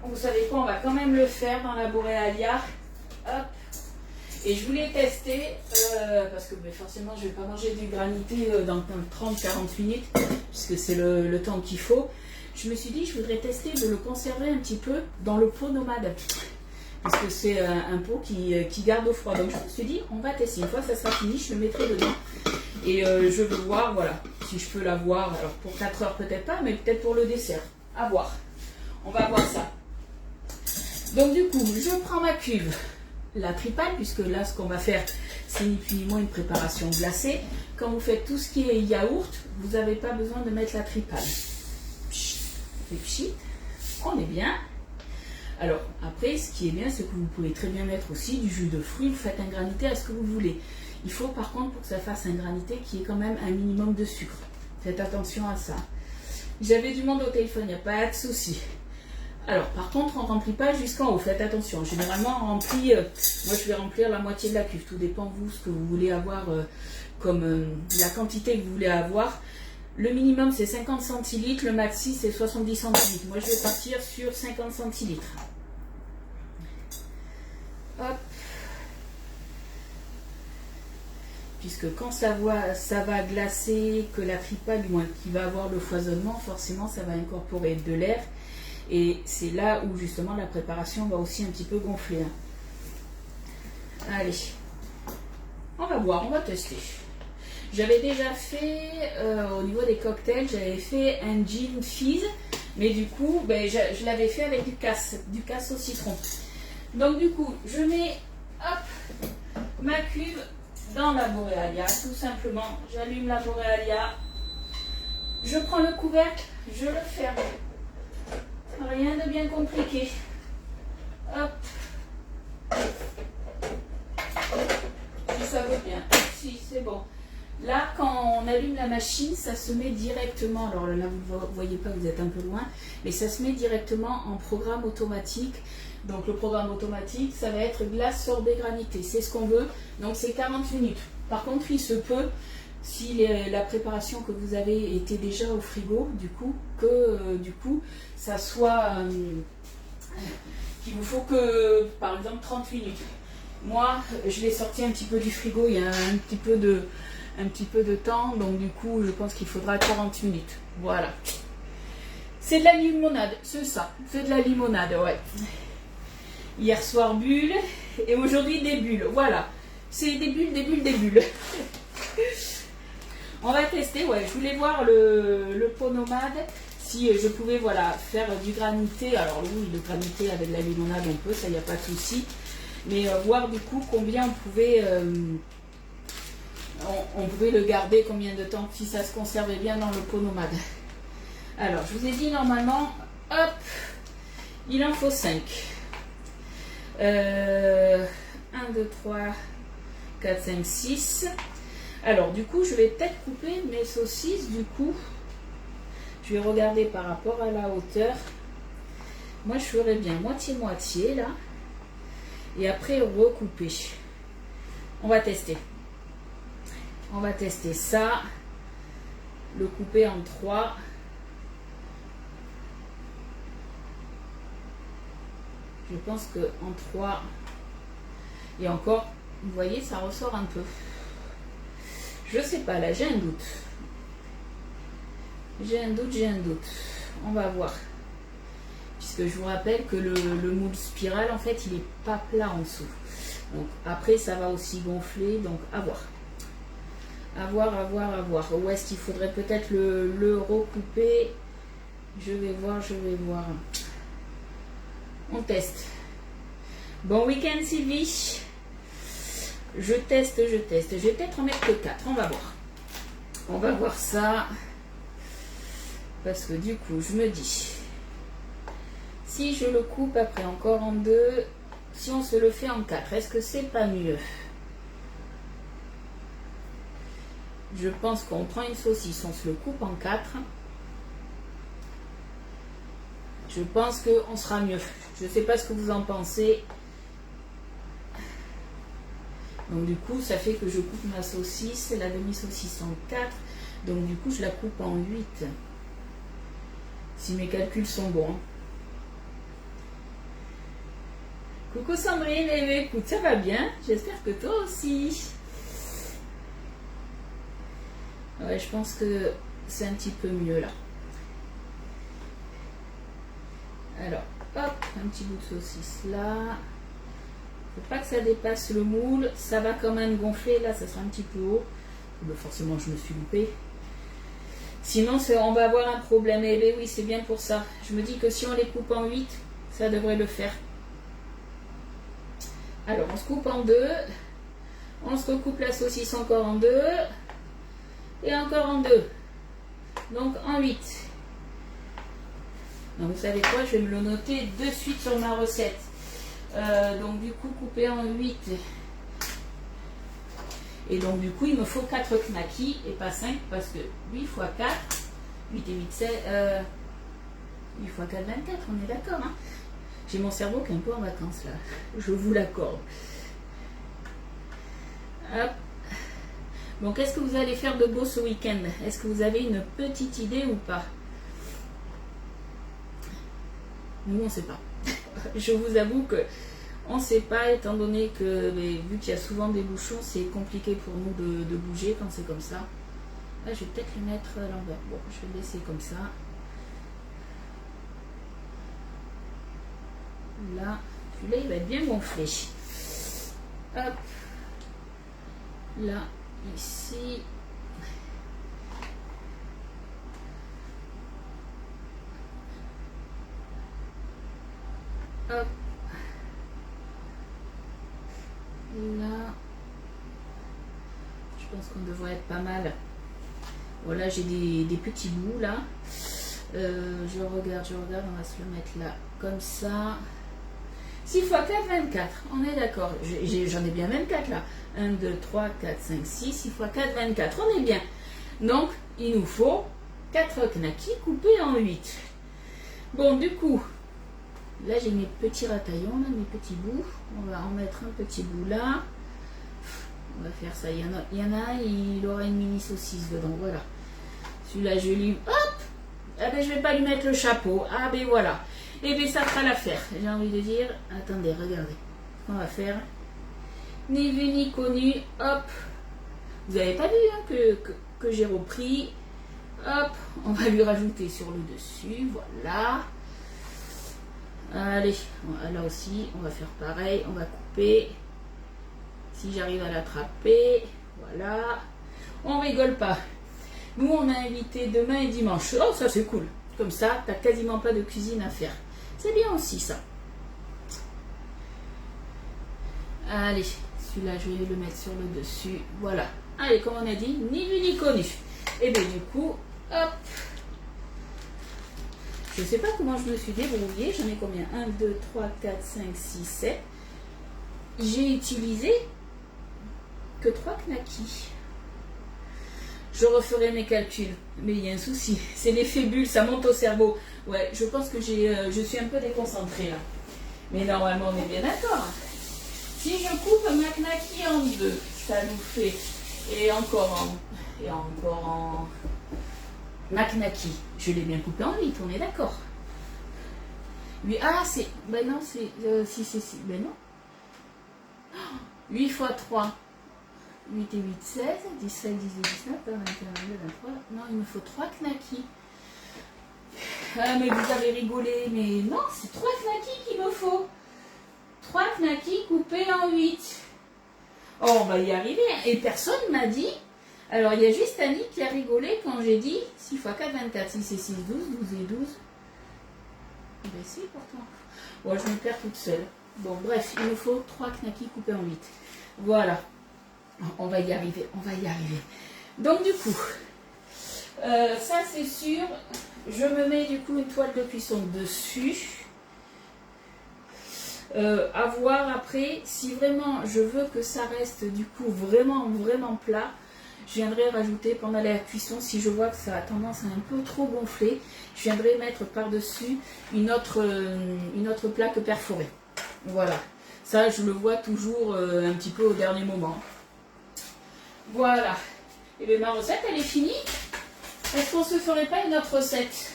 Speaker 1: vous savez quoi, on va quand même le faire dans la Borealia. Hop. Et je voulais tester, parce que forcément je ne vais pas manger du granité dans 30-40 minutes, puisque c'est le temps qu'il faut. Je me suis dit, je voudrais tester de le conserver un petit peu dans le pot nomade. Parce que c'est un pot qui garde au froid. Donc je me suis dit, on va tester. Une fois que ça sera fini, je le mettrai dedans. Et je veux voir, voilà, si je peux l'avoir. Alors pour 4 heures peut-être pas, mais peut-être pour le dessert. À voir. On va voir ça. Donc du coup, je prends ma cuve. La tripale, puisque là ce qu'on va faire c'est ni plus ni moins une préparation glacée. Quand vous faites tout ce qui est yaourt, vous n'avez pas besoin de mettre la tripale. Et pchit, on est bien. Alors après, ce qui est bien, c'est que vous pouvez très bien mettre aussi du jus de fruits. Vous faites un granité à ce que vous voulez. Il faut par contre, pour que ça fasse un granité, qu'il y ait quand même un minimum de sucre. Faites attention à ça. J'avais du monde au téléphone, il n'y a pas de souci. Alors, par contre, on ne remplit pas jusqu'en haut, faites attention. Généralement, on remplit, moi je vais remplir la moitié de la cuve. Tout dépend, vous, ce que vous voulez avoir comme la quantité que vous voulez avoir. Le minimum, c'est 50 centilitres, le maxi, c'est 70 centilitres. Moi, je vais partir sur 50 centilitres. Hop. Puisque quand ça va glacer, que la tripale, du moins, qui va avoir le foisonnement, forcément, ça va incorporer de l'air. Et c'est là où justement la préparation va aussi un petit peu gonfler. Allez, on va voir, on va tester. J'avais déjà fait, au niveau des cocktails, j'avais fait un gin fizz, mais du coup, ben, je l'avais fait avec du casse au citron. Donc du coup, je mets hop, ma cuve dans la Borealia, tout simplement. J'allume la Borealia, je prends le couvercle, je le ferme. Rien de bien compliqué. Hop. Si ça veut bien. Si, c'est bon. Là, quand on allume la machine, ça se met directement. Alors là, vous ne voyez pas, vous êtes un peu loin. Mais ça se met directement en programme automatique. Donc le programme automatique, ça va être glace sorbet granité. C'est ce qu'on veut. Donc c'est 40 minutes. Par contre, il se peut, si la préparation que vous avez était déjà au frigo, du coup, ça soit qu'il vous faut que, par exemple, 30 minutes. Moi, je l'ai sorti un petit peu du frigo, il y a un petit peu de temps, donc du coup, je pense qu'il faudra 40 minutes. Voilà. C'est de la limonade, c'est ça, c'est de la limonade, ouais. Hier soir, bulles, et aujourd'hui, des bulles, voilà. C'est des bulles. On va tester, ouais, je voulais voir le pot nomade, si je pouvais voilà, faire du granité. Alors oui, le granité avec la limonade on peut, ça il n'y a pas de souci. Mais voir du coup combien on pouvait le garder, combien de temps, si ça se conservait bien dans le pot nomade. Alors je vous ai dit normalement, hop, il en faut 5. 1, 2, 3, 4, 5, 6. Alors du coup je vais peut-être couper mes saucisses, du coup je vais regarder par rapport à la hauteur. Moi, je ferais bien moitié-moitié, là. Et après, recouper. On va tester. On va tester ça. Le couper en 3. Je pense que en 3. Et encore, vous voyez, ça ressort un peu. Je sais pas, là, j'ai un doute. J'ai un doute. On va voir. Puisque je vous rappelle que le moule spirale, en fait, il n'est pas plat en dessous. Donc après, ça va aussi gonfler. Donc à voir. À voir. Où est-ce qu'il faudrait peut-être le recouper? Je vais voir. On teste. Bon week-end, Sylvie. Je teste. Je vais peut-être en mettre que 4. On va voir. On va voir ça. Parce que du coup, je me dis, si je le coupe après encore en 2, si on se le fait en 4, est-ce que c'est pas mieux? Je pense qu'on prend une saucisse, on se le coupe en 4. Je pense qu'on sera mieux. Je ne sais pas ce que vous en pensez. Donc du coup, ça fait que je coupe ma saucisse, la demi-saucisse en 4. Donc du coup, je la coupe en 8. Si mes calculs sont bons. Coucou Sandrine, écoute, ça va bien? J'espère que toi aussi. Ouais, je pense que c'est un petit peu mieux là. Alors, hop, un petit bout de saucisse là. Faut pas que ça dépasse le moule. Ça va quand même gonfler. Là, ça sera un petit peu haut. Ben, forcément, je me suis loupée. Sinon, on va avoir un problème. Eh bien oui, c'est bien pour ça. Je me dis que si on les coupe en 8, ça devrait le faire. Alors, on se coupe en 2. On se recoupe la saucisse encore en 2. Et encore en 2. Donc, en 8. Donc, vous savez quoi? Je vais me le noter de suite sur ma recette. Donc, du coup, couper en 8. Et donc, du coup, il me faut 4 knackis et pas 5 parce que 8 x 4, 8 et 8, c'est 8 x 4, 24, on est d'accord. Hein? J'ai mon cerveau qui est un peu en vacances là, je vous l'accorde. Hop. Bon, qu'est-ce que vous allez faire de beau ce week-end? Est-ce que vous avez une petite idée ou pas? Nous, on ne sait pas. Je vous avoue que on ne sait pas, étant donné que, vu qu'il y a souvent des bouchons, c'est compliqué pour nous de bouger quand c'est comme ça. Là, je vais peut-être le mettre à l'envers. Bon, je vais le laisser comme ça. Là, celui-là, il va être bien gonflé. Hop. Là, ici. Hop. Là, je pense qu'on devrait être pas mal. Voilà, j'ai des petits bouts là. Je regarde, on va se le mettre là, comme ça. 6 x 4, 24, on est d'accord. J'en ai bien 24 là. 1, 2, 3, 4, 5, 6, 6 x 4, 24, on est bien. Donc, il nous faut 4 knackis coupés en 8. Bon, du coup, là j'ai mes petits rataillons, là, mes petits bouts. On va en mettre un petit bout là. On va faire ça. Il y en a un, il aura une mini saucisse dedans. Voilà. Celui-là, je lui. Hop! Ah ben, je vais pas lui mettre le chapeau. Ah ben voilà. Et bien, ça fera l'affaire. J'ai envie de dire. Attendez, regardez. On va faire. Ni vu ni connu. Hop. Vous avez pas vu hein, que j'ai repris. Hop. On va lui rajouter sur le dessus. Voilà. Allez, là aussi, on va faire pareil, on va couper. Si j'arrive à l'attraper, voilà. On rigole pas. Nous, on a invité demain et dimanche. Oh, ça c'est cool. Comme ça, t'as quasiment pas de cuisine à faire. C'est bien aussi ça. Allez, celui-là, je vais le mettre sur le dessus. Voilà. Allez, comme on a dit, ni vu ni connu. Et bien du coup, hop. Je ne sais pas comment je me suis débrouillée. J'en ai combien? 1, 2, 3, 4, 5, 6, 7. J'ai utilisé que 3 knackis. je referai mes calculs. Mais il y a un souci, c'est l'effet bulle, ça monte au cerveau. Ouais, je pense que je suis un peu déconcentrée là. Mais normalement, on est bien d'accord. Si je coupe ma knacky en deux, ça nous fait... Et encore en ma knacky. Je l'ai bien coupé en 8, on est d'accord. Oui, ah, c'est... Ben non, c'est... si. Ben non. 8 fois 3. 8 et 8, 16. 17, 18, 19, 21, 22, 23. Non, il me faut 3 knackis. Ah, mais vous avez rigolé. Mais non, c'est 3 knackis qu'il me faut. 3 knackis coupés en 8. Oh, on va y arriver. Et personne m'a dit... Alors, il y a juste Annie qui a rigolé quand j'ai dit 6 fois 4, 24. 6 et 6, 12. 12 et 12. Ben si, pourtant. Bon, je me perds toute seule. Bon, bref, il me faut 3 knackis coupés en 8. Voilà. On va y arriver, on va y arriver. Donc, du coup, ça c'est sûr. Je me mets du coup une toile de cuisson dessus. À voir après, si vraiment je veux que ça reste du coup vraiment plat, je viendrai rajouter pendant la cuisson, si je vois que ça a tendance à un peu trop gonfler, je viendrai mettre par-dessus une autre plaque perforée. Voilà, ça je le vois toujours un petit peu au dernier moment. Voilà, et bien ma recette elle est finie. Est-ce qu'on se ferait pas une autre recette?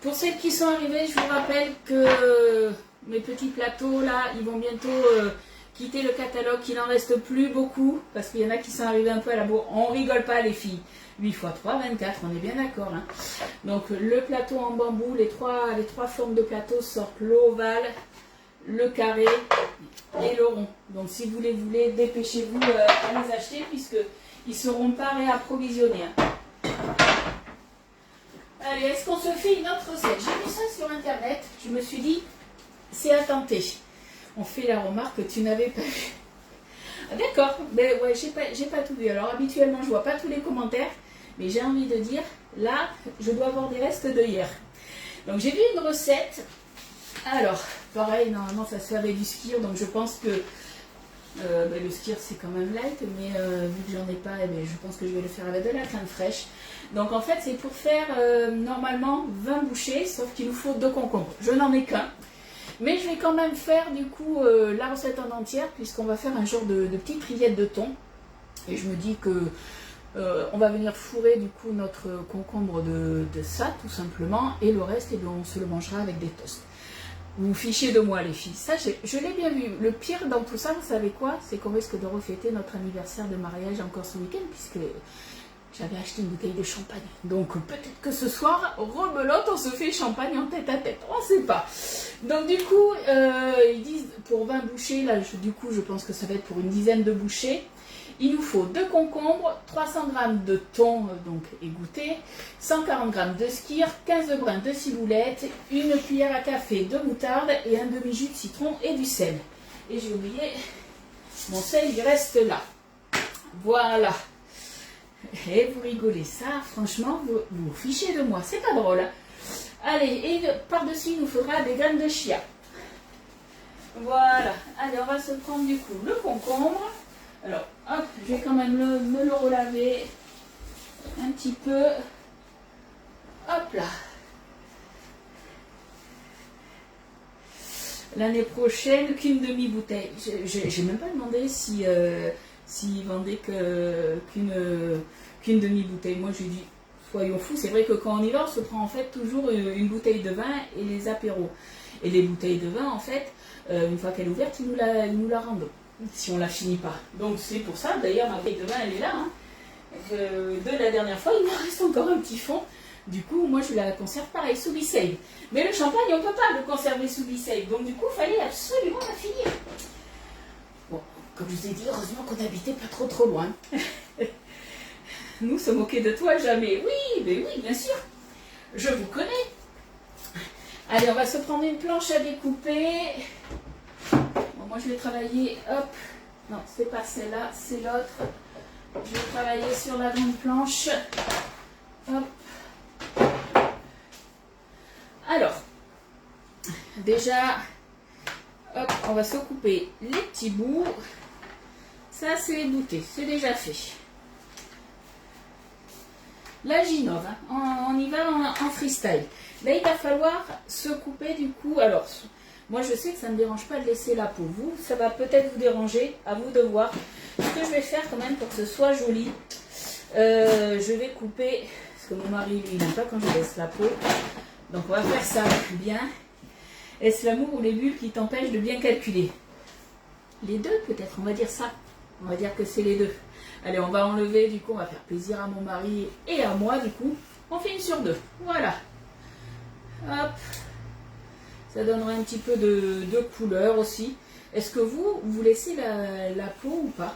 Speaker 1: Pour celles qui sont arrivées, je vous rappelle que mes petits plateaux là, ils vont bientôt quitter le catalogue, il n'en reste plus beaucoup, parce qu'il y en a qui sont arrivés un peu à la bourre. On rigole pas les filles. 8 x 3, 24, on est bien d'accord. Hein. Donc le plateau en bambou, les trois formes de plateau sortent l'ovale, le carré et le rond. Donc si vous les voulez, dépêchez-vous à les acheter, puisqu'ils ne seront pas réapprovisionnés. Hein. Allez, est-ce qu'on se fait une autre recette? J'ai vu ça sur internet, je me suis dit, c'est à tenter. On fait la remarque que tu n'avais pas vu. D'accord, mais ouais, j'ai pas tout vu. Alors habituellement, je vois pas tous les commentaires, mais j'ai envie de dire, là, je dois avoir des restes de hier. Donc j'ai vu une recette. Alors, pareil, normalement, ça se fait avec du skyr, donc je pense que le skyr, c'est quand même light, mais vu que j'en ai pas, je pense que je vais le faire avec de la crème fraîche. Donc en fait, c'est pour faire normalement 20 bouchées, sauf qu'il nous faut 2 concombres. Je n'en ai qu'un. Mais je vais quand même faire du coup la recette en entière, puisqu'on va faire un genre de petite rillette de thon. Et je me dis que on va venir fourrer du coup notre concombre de ça tout simplement, et le reste on se le mangera avec des toasts. Vous vous fichez de moi les filles, ça je l'ai bien vu. Le pire dans tout ça, vous savez quoi? C'est qu'on risque de refêter notre anniversaire de mariage encore ce week-end, puisque j'avais acheté une bouteille de champagne. Donc peut-être que ce soir, rebelote, on se fait champagne en tête à tête. On ne sait pas. Donc du coup, ils disent pour 20 bouchées, là du coup je pense que ça va être pour une dizaine de bouchées. Il nous faut 2 concombres, 300 g de thon donc égoutté, 140 g de skyr, 15 g de ciboulette, une cuillère à café de moutarde et un demi-jus de citron et du sel. Et j'ai oublié, mon sel il reste là. Voilà. Et vous rigolez, ça, franchement, vous vous fichez de moi, c'est pas drôle. Hein. Allez, et par-dessus, il nous faudra des graines de chia. Voilà, allez, on va se prendre du coup le concombre. Alors, hop, je vais quand même me le relaver un petit peu. Hop là. L'année prochaine, qu'une demi-bouteille. J'ai même pas demandé s'ils vendaient qu'une demi-bouteille. Moi, j'ai dit, soyons fous. C'est vrai que quand on y va, on se prend en fait toujours une bouteille de vin et les apéros. Et les bouteilles de vin, en fait, une fois qu'elle est ouverte, ils nous la rendent, si on la finit pas. Donc c'est pour ça, d'ailleurs, ma bouteille de vin, elle est là. Hein. De la dernière fois, il me reste encore un petit fond. Du coup, moi, je la conserve pareil, sous B-Save. Mais le champagne, on ne peut pas le conserver sous B-Save. Donc, du coup, il fallait absolument la finir. Bon, comme je vous ai dit, heureusement qu'on habitait pas trop loin. Nous se moquer de toi jamais. Oui, mais oui, bien sûr. Je vous connais. Allez, on va se prendre une planche à découper. Bon, moi, je vais travailler, hop. Non, c'est pas celle-là, c'est l'autre. Je vais travailler sur la grande planche. Hop. Alors, déjà, hop, on va se couper les petits bouts. Ça, c'est égoutté, c'est déjà fait. Là, j'innove, hein. On y va en freestyle. Là, il va falloir se couper du coup. Alors, moi, je sais que ça ne me dérange pas de laisser la peau. Vous, ça va peut-être vous déranger, à vous de voir. Ce que je vais faire quand même pour que ce soit joli, je vais couper, parce que mon mari, lui, il n'aime pas quand je laisse la peau. Donc, on va faire ça bien. Est-ce l'amour ou les bulles qui t'empêchent de bien calculer? Les deux, peut-être, on va dire ça. On va dire que c'est les deux. Allez, on va enlever, du coup, on va faire plaisir à mon mari et à moi, du coup. On fait une sur deux. Voilà. Hop. Ça donnera un petit peu de couleur aussi. Est-ce que vous laissez la peau ou pas?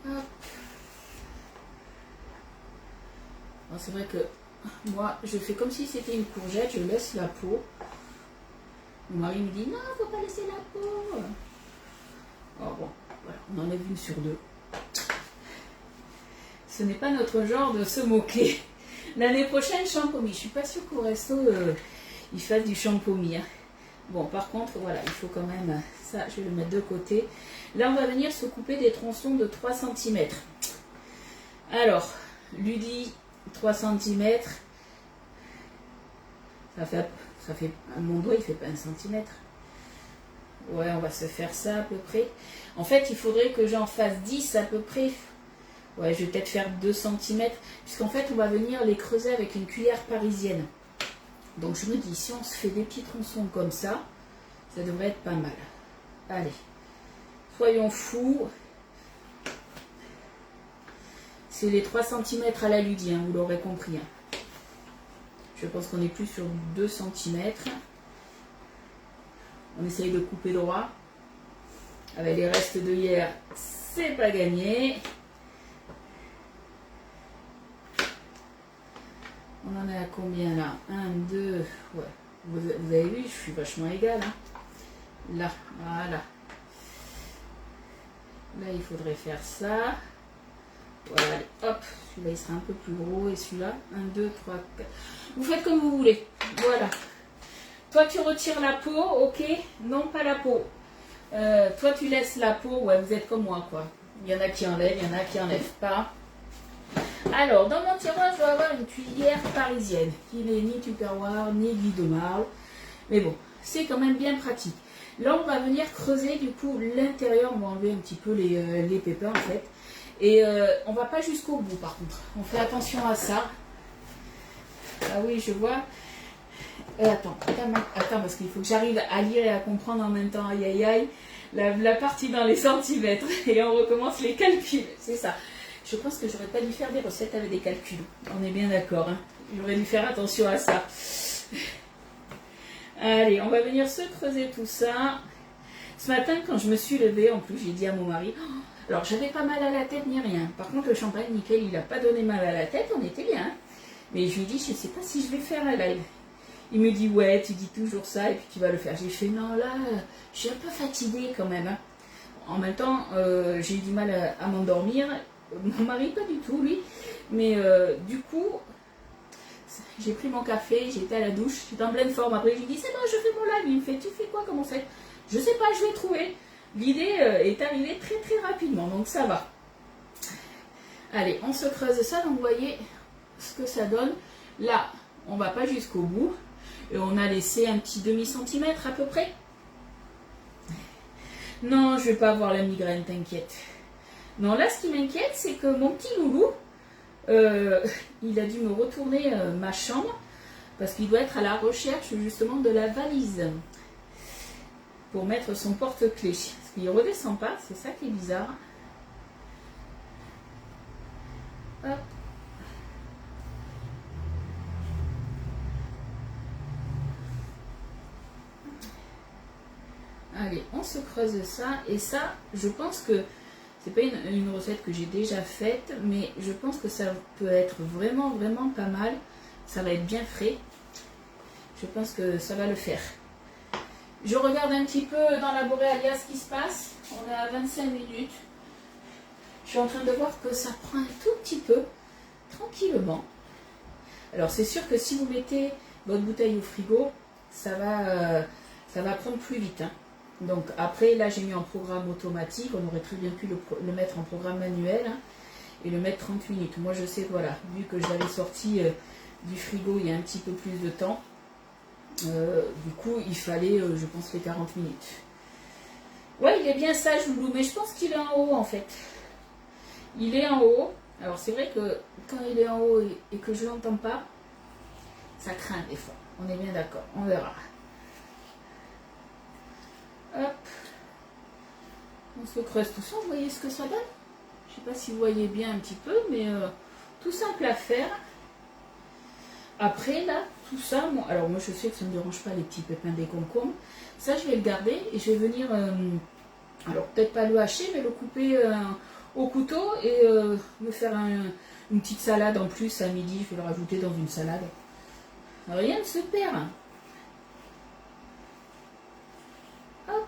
Speaker 1: Hop. C'est vrai que moi, je fais comme si c'était une courgette, je laisse la peau. Mon mari me dit non, faut pas laisser la peau. Oh bon, voilà, on enlève une sur deux. Ce n'est pas notre genre de se moquer. L'année prochaine, champomis. Je suis pas sûre qu'au resto, ils fassent du champomis. Hein. Bon, par contre, voilà, il faut quand même... Ça, je vais le mettre de côté. Là, on va venir se couper des tronçons de 3 cm. Alors, lui dit 3 cm. Ça fait... Mon doigt, il fait pas 1 cm. Ouais, on va se faire ça à peu près. En fait, il faudrait que j'en fasse 10 à peu près. Ouais, je vais peut-être faire 2 cm. Puisqu'en fait, on va venir les creuser avec une cuillère parisienne. Donc, je me dis, si on se fait des petits tronçons comme ça, ça devrait être pas mal. Allez, soyons fous. C'est les 3 cm à la Ludie, hein, vous l'aurez compris. Hein. Je pense qu'on est plus sur 2 cm. On essaye de couper droit. Avec les restes de hier, c'est pas gagné. On en est à combien là? 1, 2, ouais. Vous avez vu, je suis vachement égale. Hein. Là, voilà. Là, il faudrait faire ça. Voilà, allez, hop. Celui-là, il sera un peu plus gros. Et celui-là, 1, 2, 3, 4. Vous faites comme vous voulez. Voilà. Toi, tu retires la peau, ok? Non, pas la peau. Toi, tu laisses la peau. Ouais, vous êtes comme moi, quoi. Il y en a qui enlèvent, il y en a qui enlèvent pas. Alors, dans mon tiroir, je dois avoir une cuillère parisienne qui n'est ni Tupperware, ni Guy de Marle. Mais bon, c'est quand même bien pratique. Là, on va venir creuser du coup l'intérieur. On va enlever un petit peu les pépins en fait. Et on va pas jusqu'au bout par contre. On fait attention à ça. Ah oui, je vois. Attends, parce qu'il faut que j'arrive à lire et à comprendre en même temps. Aïe, aïe, aïe. La partie dans les centimètres. Et on recommence les calculs. C'est ça. Je pense que j'aurais pas dû faire des recettes avec des calculs. On est bien d'accord. Hein. J'aurais dû faire attention à ça. Allez, on va venir se creuser tout ça. Ce matin, quand je me suis levée, en plus, j'ai dit à mon mari, oh, alors j'avais pas mal à la tête ni rien. Par contre, le champagne, nickel, il n'a pas donné mal à la tête, on était bien. Hein. Mais je lui ai dit, je sais pas si je vais faire un live. Il me dit, ouais, tu dis toujours ça et puis tu vas le faire. J'ai fait, non, là, je suis un peu fatiguée quand même. Hein. En même temps, j'ai eu du mal à m'endormir. Mon mari, pas du tout, lui. Mais du coup, j'ai pris mon café, j'ai été à la douche, j'étais en pleine forme. Après, j'ai dit, c'est bon, je fais mon live. Il me fait, tu fais quoi, comment c'est? Je sais pas, je vais trouver. L'idée est arrivée très très rapidement, donc ça va. Allez, on se creuse ça, donc vous voyez ce que ça donne. Là, on va pas jusqu'au bout. Et on a laissé un petit demi-centimètre à peu près. Non, je vais pas avoir la migraine, t'inquiète. Non, là, ce qui m'inquiète, c'est que mon petit loulou, il a dû me retourner ma chambre parce qu'il doit être à la recherche justement de la valise pour mettre son porte-clés. Parce qu'il ne redescend pas, c'est ça qui est bizarre. Hop. Allez, on se creuse ça. Et ça, je pense que c'est pas une recette que j'ai déjà faite, mais je pense que ça peut être vraiment, vraiment pas mal. Ça va être bien frais. Je pense que ça va le faire. Je regarde un petit peu dans la Boréalia ce qui se passe. On est à 25 minutes. Je suis en train de voir que ça prend un tout petit peu, tranquillement. Alors c'est sûr que si vous mettez votre bouteille au frigo, ça va prendre plus vite. Hein. Donc après, là, j'ai mis en programme automatique. On aurait très bien pu le mettre en programme manuel, hein, et le mettre 30 minutes. Moi, je sais, voilà, vu que je l'avais sorti du frigo il y a un petit peu plus de temps, du coup, il fallait, je pense, les 40 minutes. Ouais, il est bien sage, Loulou, mais je pense qu'il est en haut, en fait. Il est en haut. Alors, c'est vrai que quand il est en haut et que je ne l'entends pas, ça craint des fois. On est bien d'accord. On verra. Hop. On se creuse tout ça. Vous voyez ce que ça donne? Je ne sais pas si vous voyez bien un petit peu, mais tout simple à faire. Après, là, tout ça, bon, alors moi je sais que ça ne me dérange pas les petits pépins des concombres. Ça, je vais le garder et je vais venir, alors peut-être pas le hacher, mais le couper au couteau et me faire une petite salade en plus à midi. Je vais le rajouter dans une salade. Rien ne se perd. Hop.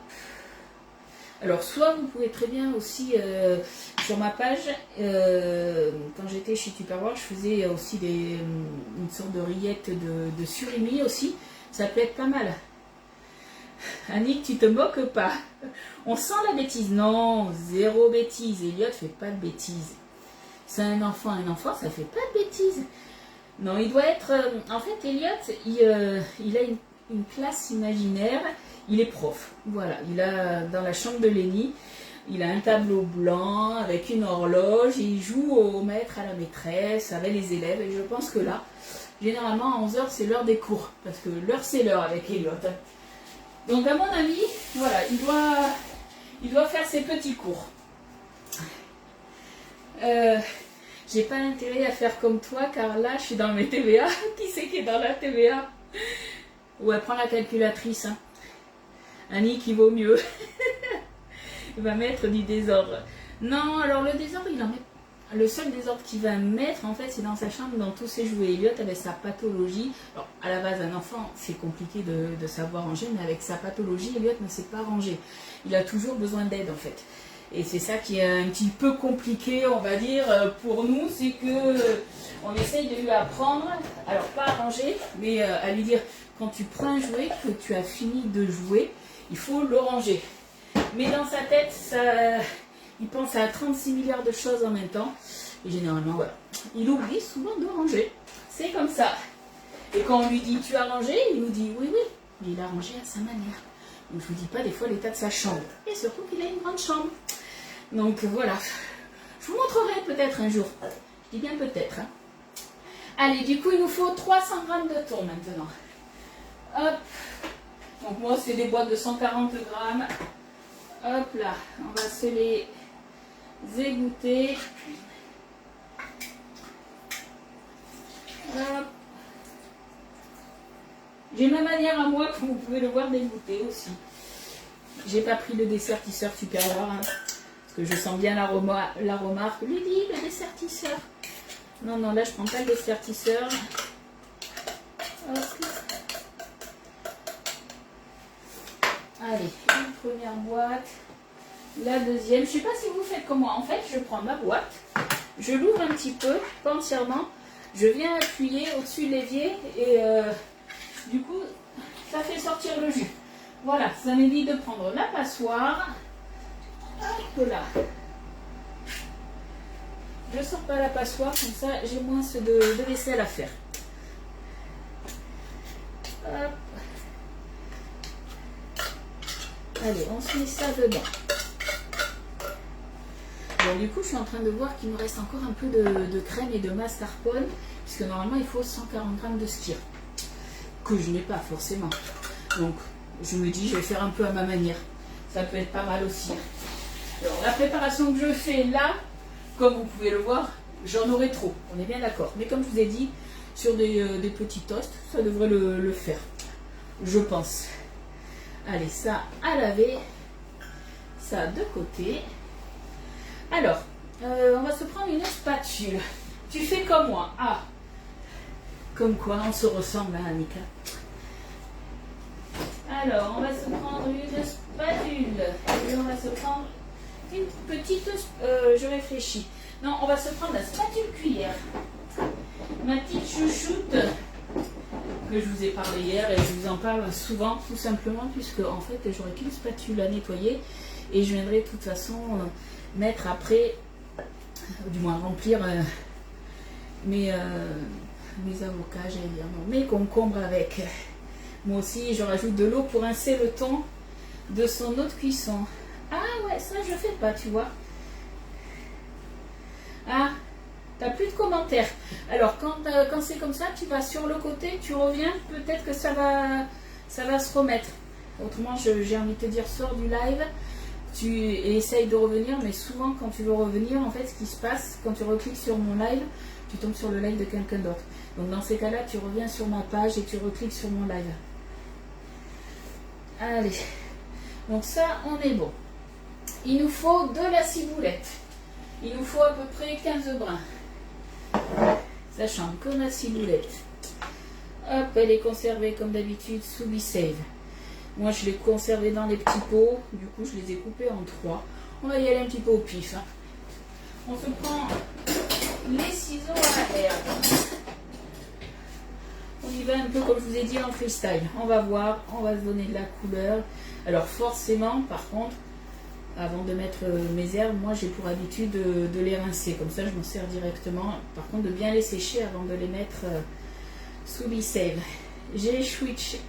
Speaker 1: Alors, soit vous pouvez très bien aussi, sur ma page, quand j'étais chez Tupperware, je faisais aussi une sorte de rillette de surimi aussi. Ça peut être pas mal. Annick, tu te moques pas. On sent la bêtise. Non, zéro bêtise. Elliot fait pas de bêtises. C'est un enfant, ça fait pas de bêtises. Non, il doit être... en fait, Elliot, il a une classe imaginaire. Il est prof. Voilà, il a dans la chambre de Lénie, il a un tableau blanc avec une horloge. Il joue au maître, à la maîtresse, avec les élèves. Et je pense que là, généralement, à 11h, c'est l'heure des cours. Parce que l'heure, c'est l'heure avec Elliot. Donc, à mon avis, voilà, il doit faire ses petits cours. J'ai pas intérêt à faire comme toi, car là, je suis dans mes TVA. Qui c'est qui est dans la TVA? Ouais, prends la calculatrice. Hein. Annick, il vaut mieux. Il va mettre du désordre. Non, alors le désordre, il en met. Le seul désordre qu'il va mettre, en fait, c'est dans sa chambre, dans tous ses jouets. Elliot avait sa pathologie. Alors, à la base, un enfant, c'est compliqué de savoir ranger, mais avec sa pathologie, Elliot ne sait pas ranger. Il a toujours besoin d'aide, en fait. Et c'est ça qui est un petit peu compliqué, on va dire, pour nous, c'est que on essaye de lui apprendre, alors pas à ranger, mais à lui dire, quand tu prends un jouet, que tu as fini de jouer, il faut le ranger. Mais dans sa tête, il pense à 36 milliards de choses en même temps. Et généralement, voilà. Il oublie souvent de ranger. C'est comme ça. Et quand on lui dit, tu as rangé, il nous dit, oui, oui. Mais il a rangé à sa manière. Donc je ne vous dis pas des fois l'état de sa chambre. Et surtout qu'il a une grande chambre. Donc voilà. Je vous montrerai peut-être un jour. Je dis bien peut-être. Hein. Allez, du coup, il nous faut 300 grammes de thon maintenant. Hop. Donc moi, c'est des boîtes de 140 grammes. Hop là. On va se les égoutter. Hop. J'ai ma manière à moi, comme vous pouvez le voir, d'égoutter aussi. J'ai pas pris le dessertisseur Tupperware, hein, parce que je sens bien la remarque. Lydie, le dessertisseur. Non, non, là je prends pas le dessertisseur. Hop. Allez, une première boîte. La deuxième. Je sais pas si vous faites comme moi. En fait, je prends ma boîte, je l'ouvre un petit peu, pas entièrement. Je viens appuyer au-dessus de l'évier et du coup, ça fait sortir le jus. Voilà, ça m'évite de prendre la passoire. Hop là. Je ne sors pas la passoire, comme ça j'ai moins de vaisselle à faire. Hop. Allez, on se met ça dedans. Bon, du coup, je suis en train de voir qu'il me reste encore un peu de crème et de mascarpone, puisque normalement, il faut 140 grammes de skyr, que je n'ai pas forcément. Donc, je me dis, je vais faire un peu à ma manière. Ça peut être pas mal aussi. Alors, la préparation que je fais là, comme vous pouvez le voir, j'en aurai trop. On est bien d'accord. Mais comme je vous ai dit, sur des petits toasts, ça devrait le faire. Je pense. Allez, ça à laver. Ça de côté. Alors, on va se prendre une spatule. Tu fais comme moi. Ah, comme quoi on se ressemble, hein, Annika. Alors, on va se prendre une spatule. Et on va se prendre une petite... je réfléchis. Non, on va se prendre la spatule cuillère. Ma petite chouchoute. que je vous ai parlé hier et je vous en parle souvent, tout simplement, puisque en fait j'aurai qu'une spatule à nettoyer et je viendrai de toute façon mettre après, du moins remplir mes avocats, j'allais dire, non, mes concombres avec. Moi aussi je rajoute de l'eau pour rincer le thon de son eau de cuisson. Ah ouais, ça je fais pas, tu vois. Ah, t'as plus de commentaires. Alors quand c'est comme ça, tu vas sur le côté, tu reviens, peut-être que ça va se remettre. Autrement, j'ai envie de te dire, sors du live, tu essayes de revenir, mais souvent quand tu veux revenir, en fait, ce qui se passe, quand tu recliques sur mon live, tu tombes sur le live de quelqu'un d'autre. Donc dans ces cas-là, tu reviens sur ma page et tu recliques sur mon live. Allez, donc ça, on est bon. Il nous faut de la ciboulette. Il nous faut à peu près 15 brins. Sachant que ma ciboulette, hop, elle est conservée comme d'habitude sous Be-Save. Moi, je l'ai conservée dans les petits pots. Du coup, je les ai coupés en 3. On va y aller un petit peu au pif. Hein. On se prend les ciseaux à herbe. On y va un peu comme je vous ai dit en freestyle. On va voir, on va se donner de la couleur. Alors forcément, par contre, avant de mettre mes herbes, moi j'ai pour habitude de les rincer. Comme ça, je m'en sers directement. Par contre, de bien les sécher avant de les mettre sous Be-Save. J'ai switché.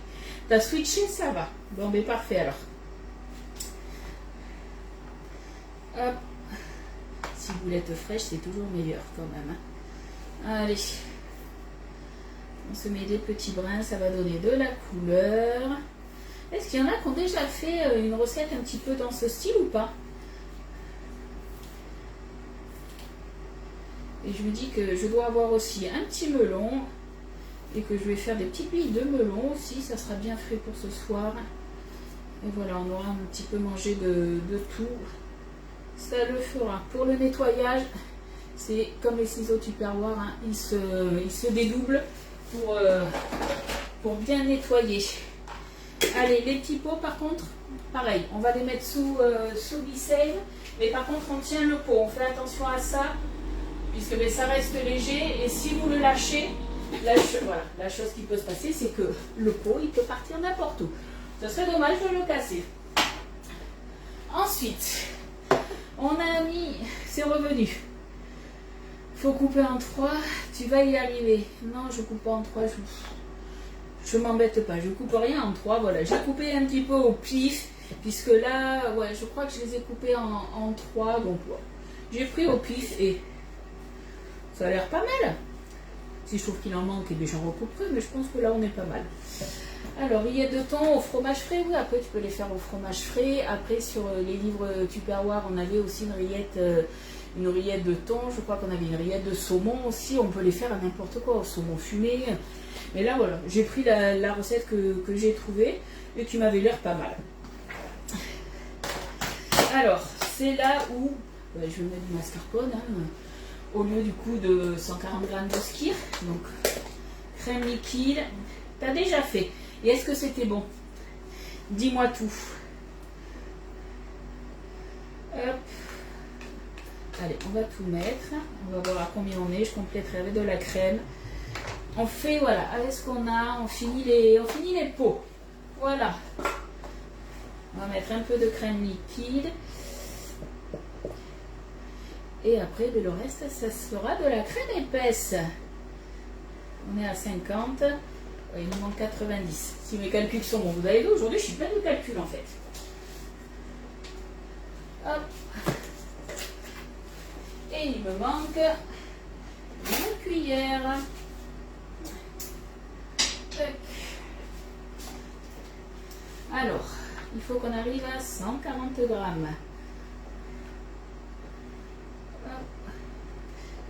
Speaker 1: T'as switché, ça va. Bon, mais parfait alors. Hop. Ciboulette fraîche, c'est toujours meilleur quand même. Hein. Allez. On se met des petits brins, ça va donner de la couleur. Est-ce qu'il y en a qui ont déjà fait une recette un petit peu dans ce style ou pas? Et je me dis que je dois avoir aussi un petit melon et que je vais faire des petites billes de melon aussi, ça sera bien frais pour ce soir. Et voilà, on aura un petit peu mangé de tout. Ça le fera. Pour le nettoyage, c'est comme les ciseaux Tupperware, hein, ils se dédoublent pour bien nettoyer. Allez, les petits pots par contre, pareil, on va les mettre sous Be-Save, mais par contre on tient le pot, on fait attention à ça, puisque ça reste léger, et si vous le lâchez, voilà, la chose qui peut se passer, c'est que le pot, il peut partir n'importe où. Ça serait dommage de le casser. Ensuite, on a mis, c'est revenu. Faut couper en 3, tu vas y arriver. Non, je coupe pas en 3, je m'embête pas, je coupe rien en 3, voilà. J'ai coupé un petit peu au pif, puisque là, ouais, je crois que je les ai coupés en 3, donc ouais. J'ai pris au pif et ça a l'air pas mal. Si je trouve qu'il en manque, eh bien j'en recouperai, mais je pense que là on est pas mal. Alors, rillettes de thon au fromage frais, oui, après tu peux les faire au fromage frais. Après, sur les livres Tupperware, on avait aussi une rillette de thon, je crois qu'on avait une rillette de saumon aussi, on peut les faire à n'importe quoi, au saumon fumé. Mais là, voilà, j'ai pris la recette que j'ai trouvée et qui m'avait l'air pas mal. Alors, c'est là où je vais mettre du mascarpone, hein, au lieu du coup de 140 g de skyr. Donc, crème liquide. T'as déjà fait. Et est-ce que c'était bon? Dis-moi tout. Hop. Allez, on va tout mettre. On va voir à combien on est. Je compléterai avec de la crème. On fait, voilà, avec ce qu'on a, on finit les pots. Voilà. On va mettre un peu de crème liquide. Et après, le reste, ça sera de la crème épaisse. On est à 50. Il nous manque 90. Si mes calculs sont bons, vous avez vu, aujourd'hui, je suis plein de calculs en fait. Hop. Et il me manque une cuillère. Alors, il faut qu'on arrive à 140 grammes.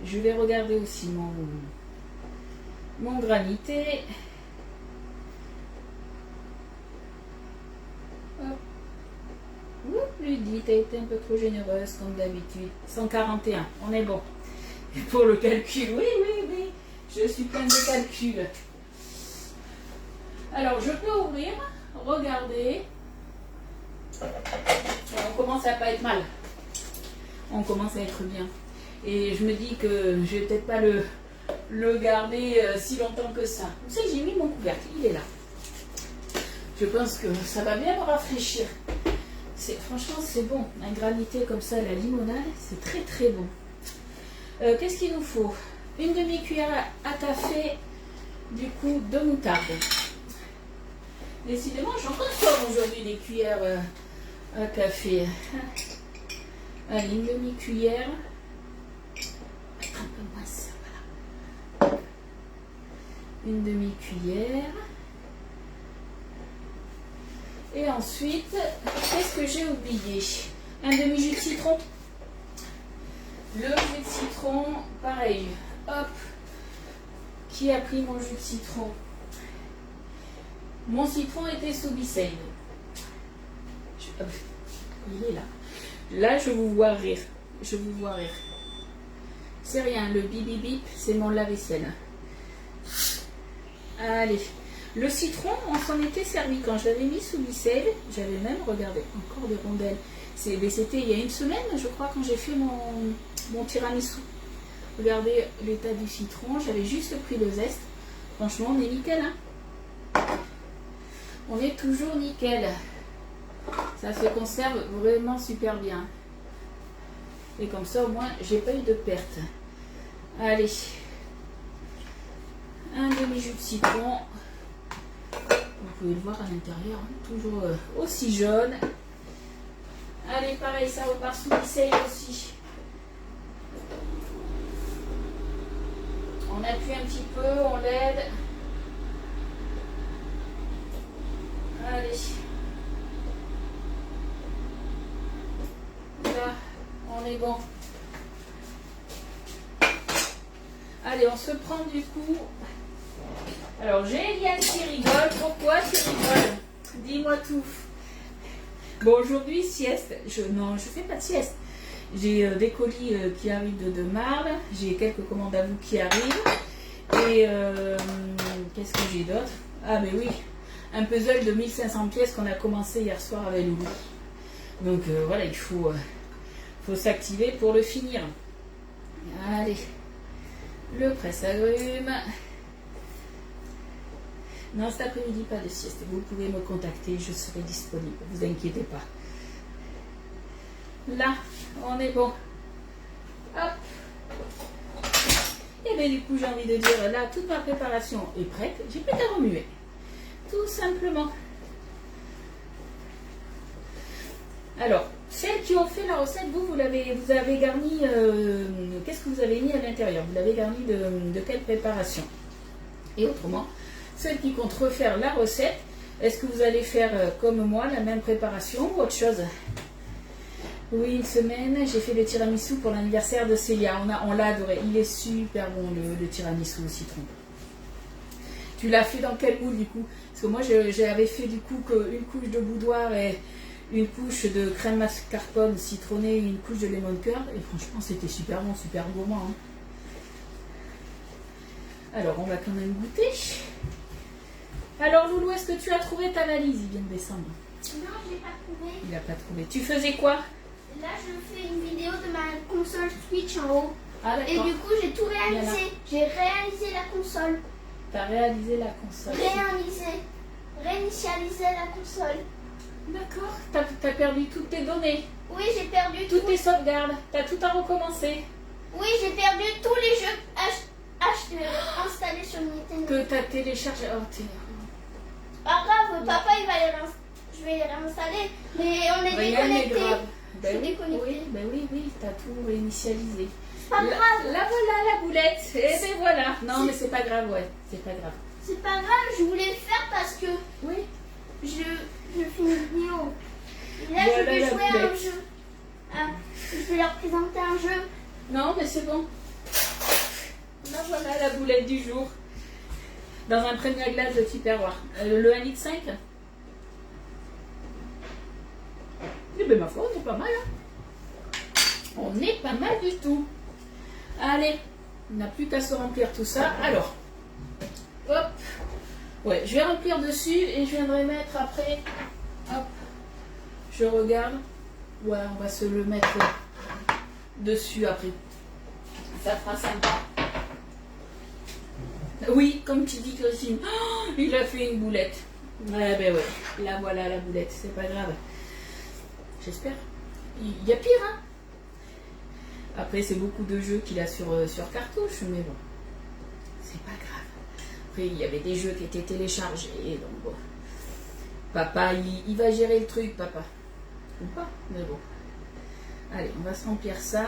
Speaker 1: Je vais regarder aussi mon granité. Ludie, t'as été un peu trop généreuse comme d'habitude. 141, on est bon. Et pour le calcul, oui, je suis plein de calculs. Alors, je peux ouvrir, regarder. On commence à pas être mal. On commence à être bien. Et je me dis que je vais peut-être pas le le garder si longtemps que ça. Vous savez, j'ai mis mon couvercle, il est là. Je pense que ça va bien me rafraîchir. Franchement, c'est bon. Un granité comme ça, la limonade, c'est très très bon. Qu'est-ce qu'il nous faut? Une demi-cuillère à café, du coup, de moutarde. Décidément, j'en consomme aujourd'hui des cuillères à café. Allez, une demi-cuillère. Un peu moins ça, voilà. Une demi-cuillère. Et ensuite, qu'est-ce que j'ai oublié? Un demi-jus de citron. Le jus de citron, pareil. Hop. Qui a pris mon jus de citron? Mon citron était sous Bicane. Il est là. Là, je vous vois rire. Je vous vois rire. C'est rien, le bip bip bip, c'est mon lave-vaisselle. Allez. Le citron, on s'en était servi quand je l'avais mis sous Bicane. J'avais même, regardé, encore des rondelles. C'était il y a une semaine, je crois, quand j'ai fait mon tiramisu. Regardez l'état du citron. J'avais juste pris le zeste. Franchement, on est nickel. Hein, on est toujours nickel. Ça se conserve vraiment super bien. Et comme ça, au moins, j'ai pas eu de perte. Allez. Un demi-jus de citron. Vous pouvez le voir à l'intérieur, hein, toujours aussi jaune. Allez, pareil, ça repart sous Bicane aussi. On appuie un petit peu, on l'aide. Allez. Là, on est bon. Allez, on se prend du coup. Alors, j'ai Eliane qui rigole. Pourquoi tu rigoles? Dis-moi tout. Bon, aujourd'hui, sieste. Non, je fais pas de sieste. J'ai des colis qui arrivent de Marle. J'ai quelques commandes à vous qui arrivent. Et qu'est-ce que j'ai d'autre? Ah, mais oui, un puzzle de 1500 pièces qu'on a commencé hier soir avec Loulou. Donc voilà, il faut s'activer pour le finir. Allez, le presse-agrumes. Non, cet après-midi, pas de sieste. Vous pouvez me contacter, je serai disponible. Ne vous inquiétez pas. Là, on est bon. Hop. Et bien du coup, j'ai envie de dire, là, toute ma préparation est prête. J'ai plus qu'à remuer. Tout simplement. Alors, celles qui ont fait la recette, vous avez garni, qu'est-ce que vous avez mis à l'intérieur? Vous l'avez garni de quelle préparation? Et autrement, celles qui comptent refaire la recette, est-ce que vous allez faire comme moi, la même préparation ou autre chose? Oui, une semaine, j'ai fait le tiramisu pour l'anniversaire de Célia. On l'a adoré. Il est super bon, le tiramisu au citron. Tu l'as fait dans quel moule du coup? Parce que moi, j'avais fait du coup une couche de boudoir et une couche de crème mascarpone citronnée et une couche de lemon curd. Et franchement, c'était super bon, super gourmand. Hein. Alors, on va quand même goûter. Alors, Loulou, est-ce que tu as trouvé ta valise? Il vient de descendre.
Speaker 2: Non, je l'ai pas trouvé.
Speaker 1: Il n'a pas trouvé. Tu faisais quoi?
Speaker 2: Là, je fais une vidéo de ma console Switch en haut.
Speaker 1: Ah,
Speaker 2: Et
Speaker 1: d'accord.
Speaker 2: du coup, j'ai tout réalisé. J'ai réalisé la console.
Speaker 1: Tu as réalisé la console.
Speaker 2: Réinitialisé la console.
Speaker 1: D'accord. Tu as perdu toutes tes données.
Speaker 2: Oui, j'ai perdu
Speaker 1: Toutes tes sauvegardes. Tu as tout à recommencer.
Speaker 2: Oui, j'ai perdu tous les jeux installés sur Nintendo.
Speaker 1: Que tu as téléchargé. Oh,
Speaker 2: Pas grave, papa, je vais les réinstaller. Mais on est
Speaker 1: Rien n'est
Speaker 2: déconnecté.
Speaker 1: grave.
Speaker 2: Je suis
Speaker 1: Oui,
Speaker 2: déconnectée.
Speaker 1: oui, tu as tout réinitialisé.
Speaker 2: Pas grave.
Speaker 1: Là voilà la boulette. Et ben voilà. Non, mais c'est pas grave, ouais. C'est pas grave.
Speaker 2: C'est pas grave, je voulais le faire parce que
Speaker 1: Oui.
Speaker 2: je fais une vidéo. Et là,
Speaker 1: Voilà
Speaker 2: je vais
Speaker 1: la
Speaker 2: jouer à un
Speaker 1: boulette.
Speaker 2: jeu. Je vais leur présenter un jeu.
Speaker 1: Non, mais c'est bon. Là voilà la boulette du jour. Dans un premier à glace de Tupperware. Le 1,5 litre. Eh bien, ma foi, on est pas mal. Hein. On est pas mal du tout. Allez, on n'a plus qu'à se remplir tout ça. Alors, hop. Ouais, je vais remplir dessus et je viendrai mettre après. Hop. Je regarde. Ouais, on va se le mettre dessus après. Ça fera sympa. Oui, comme tu dis, Christine. Oh, il a fait une boulette. Ouais, ben ouais. Là, voilà la boulette. C'est pas grave. J'espère. Il y a pire, hein. Après, c'est beaucoup de jeux qu'il a sur cartouche, mais bon. C'est pas grave. Après, il y avait des jeux qui étaient téléchargés, donc bon. Papa, il va gérer le truc, papa. Ou pas, mais bon. Allez, on va se remplir ça.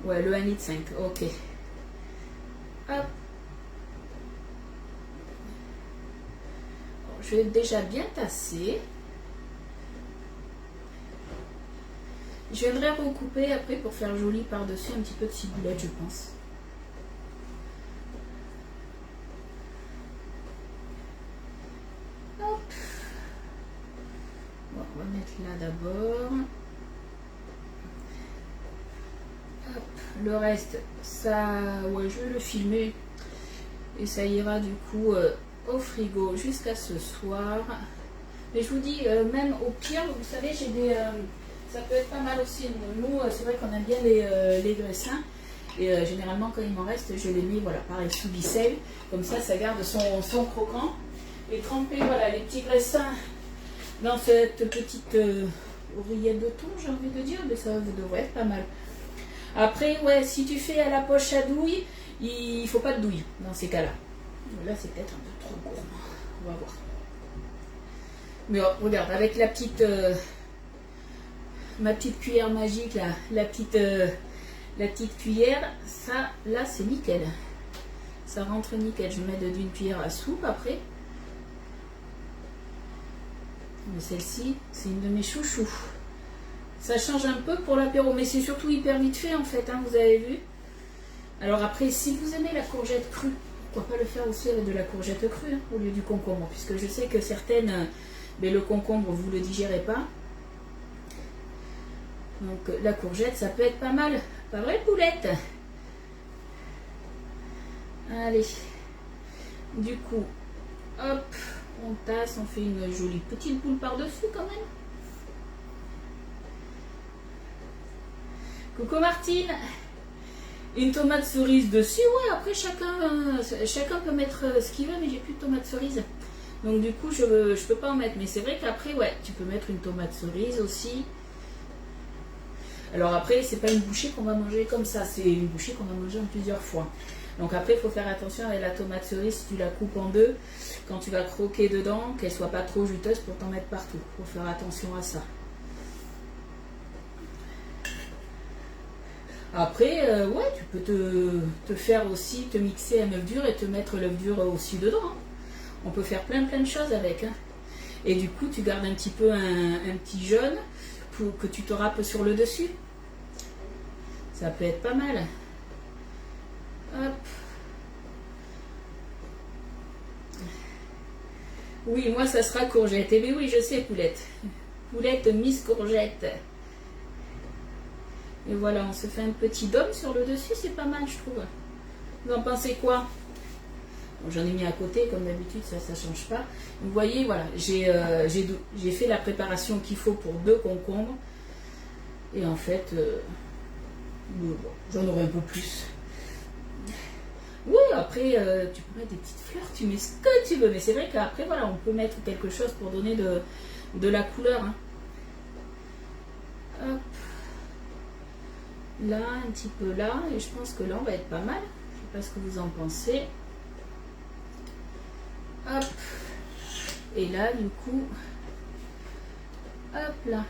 Speaker 1: Ouais, le 1,5 litre, ok. Hop. Bon, je vais déjà bien tasser. Je viendrai recouper après pour faire joli par-dessus un petit peu de ciboulette, je pense. Hop. Bon, on va mettre là d'abord. Hop. Le reste, ça, ouais, je vais le filmer. Et ça ira du coup au frigo jusqu'à ce soir. Mais je vous dis, même au pire, vous savez, j'ai des... ça peut être pas mal aussi. Nous, c'est vrai qu'on aime bien les graissins. Et généralement, quand il m'en reste, je les mets, voilà, pareil, sous ficelle. Comme ça garde son croquant. Et tremper, voilà, les petits graissins dans cette petite oreillette de thon, j'ai envie de dire. Mais ça devrait être pas mal. Après, ouais, si tu fais à la poche à douille, il faut pas de douille dans ces cas-là. Là, c'est peut-être un peu trop gourmand. On va voir. Mais oh, regarde, avec la petite... ma petite cuillère magique, là, la petite cuillère, ça, là, c'est nickel. Ça rentre nickel. Je vais mettre d'une cuillère à soupe après. Mais celle-ci, c'est une de mes chouchous. Ça change un peu pour l'apéro, mais c'est surtout hyper vite fait en fait, hein, vous avez vu. Alors après, si vous aimez la courgette crue, pourquoi pas le faire aussi avec de la courgette crue hein, au lieu du concombre, puisque je sais que certaines, mais le concombre, vous le digérez pas. Donc la courgette, ça peut être pas mal. Pas vrai, poulette? Allez. Du coup, hop, on tasse, on fait une jolie petite boule par-dessus quand même. Coucou Martine. Une tomate cerise dessus. Ouais, après chacun peut mettre ce qu'il veut, mais j'ai plus de tomate cerise. Donc du coup, je peux pas en mettre. Mais c'est vrai qu'après, ouais, tu peux mettre une tomate cerise aussi. Alors après, c'est pas une bouchée qu'on va manger comme ça. C'est une bouchée qu'on va manger en plusieurs fois. Donc après, il faut faire attention avec la tomate cerise. Si tu la coupes en deux, quand tu vas croquer dedans, qu'elle soit pas trop juteuse pour t'en mettre partout. Il faut faire attention à ça. Après, ouais, tu peux te faire aussi, te mixer un œuf dur et te mettre l'œuf dur aussi dedans. Hein. On peut faire plein de choses avec. Hein. Et du coup, tu gardes un petit peu un petit jaune pour que tu te râpes sur le dessus. Ça peut être pas mal. Hop. Oui, moi, ça sera courgette. Eh bien oui, je sais, poulette. Poulette Miss Courgette. Et voilà, on se fait un petit dôme sur le dessus, c'est pas mal, je trouve. Vous en pensez quoi? Bon, j'en ai mis à côté, comme d'habitude, ça change pas. Vous voyez, voilà, j'ai fait la préparation qu'il faut pour 2 concombres. Et en fait, bon, j'en aurai un peu plus. Oui, après, tu peux mettre des petites fleurs, tu mets ce que tu veux. Mais c'est vrai qu'après, voilà, on peut mettre quelque chose pour donner de la couleur. Hein. Hop. Là, un petit peu là, et je pense que là on va être pas mal. Je sais pas ce que vous en pensez. Hop. Et là, du coup, hop là.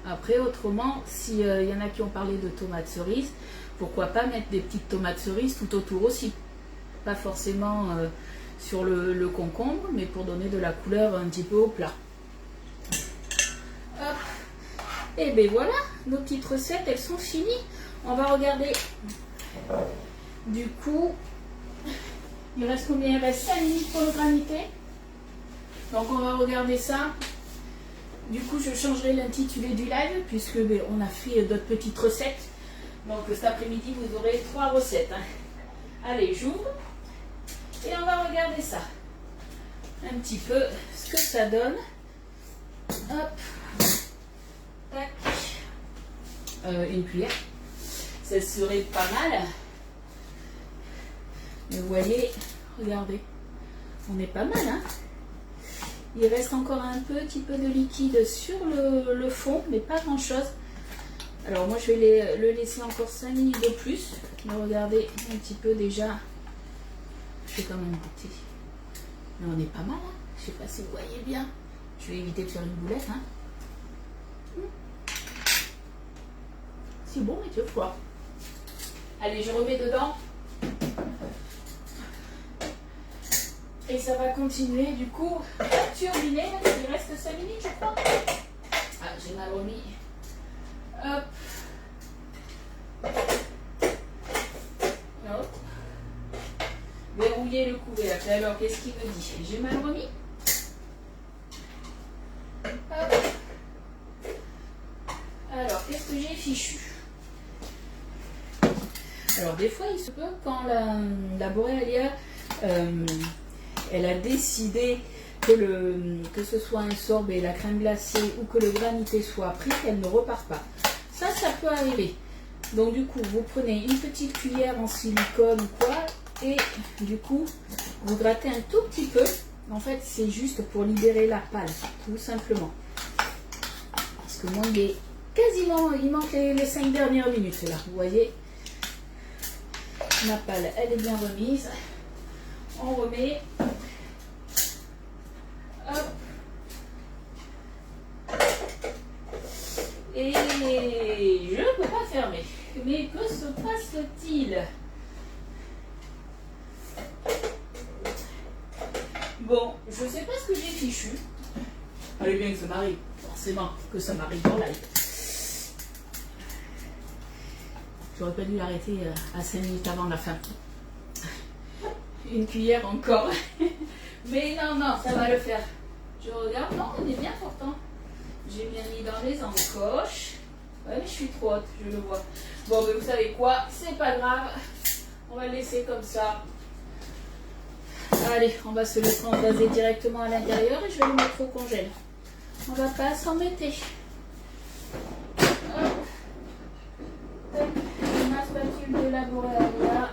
Speaker 1: Après, autrement, s'il y en a qui ont parlé de tomates cerises, pourquoi pas mettre des petites tomates cerises tout autour aussi. Pas forcément... sur le concombre, mais pour donner de la couleur un petit peu au plat. Hop. Et bien voilà, nos petites recettes, elles sont finies. On va regarder. Du coup, il reste combien? Il reste 5 minutes pour le granité. Donc on va regarder ça. Du coup, je changerai l'intitulé du live, puisque ben, on a fait d'autres petites recettes. Donc cet après-midi, vous aurez 3 recettes. Hein. Allez, j'ouvre. Et on va regarder ça. un petit peu ce que ça donne. Hop. Tac. Une cuillère. Ça serait pas mal. Mais vous voyez, regardez, on est pas mal, hein. Il reste encore un petit peu de liquide sur le fond, mais pas grand chose. Alors moi je vais le laisser encore 5 minutes de plus. Mais regardez un petit peu déjà. Je vais quand même goûter. Mais on est pas mal, hein. Je sais pas si vous voyez bien. Je vais éviter de faire une boulette, hein. C'est bon et deux fois. Allez, je remets dedans. Et ça va continuer du coup à turbiner. Il reste 5 minutes, je crois. Ah, j'ai mal remis. Hop. Hop. Verrouiller le couvercle. Alors, qu'est-ce qu'il me dit? J'ai mal remis. Hop. Alors, qu'est-ce que j'ai fichu? Alors, des fois, il se peut quand la Borealia elle a décidé que ce soit un sorbet, la crème glacée ou que le granité soit pris, elle ne repart pas. Ça peut arriver. Donc du coup, vous prenez une petite cuillère en silicone ou quoi, et du coup, vous grattez un tout petit peu. En fait, c'est juste pour libérer la pâle, tout simplement. Parce que moi, il manque les 5 dernières minutes là. Vous voyez, ma pâle, elle est bien remise. On remet. Hop. Et je ne peux pas fermer. Mais que se passe-t-il? Bon, je ne sais pas ce que j'ai fichu. Allez bien que ça m'arrive. Forcément que ça m'arrive dans live. J'aurais pas dû l'arrêter à 5 minutes avant la fin. Une cuillère encore. Mais non, ça va le faire. Je regarde. Non, on est bien pourtant. J'ai bien mis dans les encoches. Ouais, mais je suis trop haute, je le vois. Bon, mais vous savez quoi? C'est pas grave. On va le laisser comme ça. Allez, on va se le transvaser directement à l'intérieur et je vais le mettre au congèle. On va pas s'embêter. Ma spatule de la Borealia.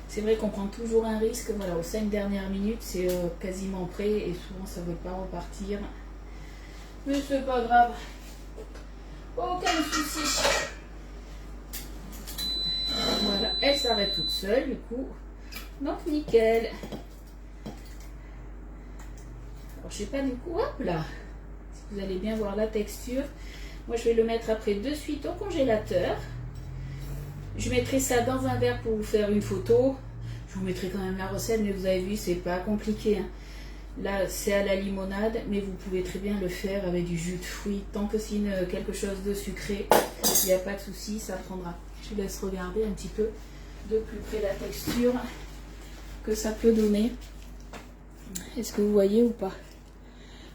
Speaker 1: C'est vrai qu'on prend toujours un risque. Voilà, aux 5 dernières minutes, c'est quasiment prêt et souvent ça ne veut pas repartir. Mais c'est pas grave. Aucun souci. Voilà, elle s'arrête toute seule du coup. Donc nickel. Alors je sais pas du coup, hop là. Si vous allez bien voir la texture. Moi je vais le mettre après de suite au congélateur. Je mettrai ça dans un verre pour vous faire une photo. Je vous mettrai quand même la recette, mais vous avez vu, c'est pas compliqué, hein. Là, c'est à la limonade, mais vous pouvez très bien le faire avec du jus de fruits. Tant que c'est quelque chose de sucré, il n'y a pas de souci, ça prendra. Je vous laisse regarder un petit peu de plus près la texture que ça peut donner. Est-ce que vous voyez ou pas?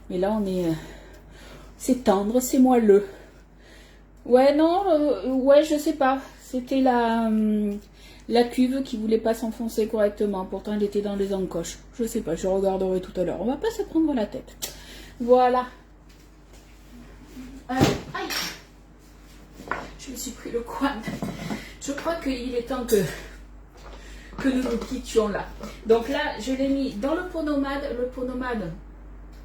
Speaker 1: Mais là, on est... c'est tendre, c'est moelleux. Ouais, non, ouais, je sais pas. C'était la cuve qui voulait pas s'enfoncer correctement. Pourtant, elle était dans les encoches. Je sais pas, je regarderai tout à l'heure. On va pas se prendre la tête. Voilà. Aïe. Je me suis pris le coin. Je crois qu'il est temps que nous nous quittions là. Donc là, je l'ai mis dans le pot nomade. Le pot nomade,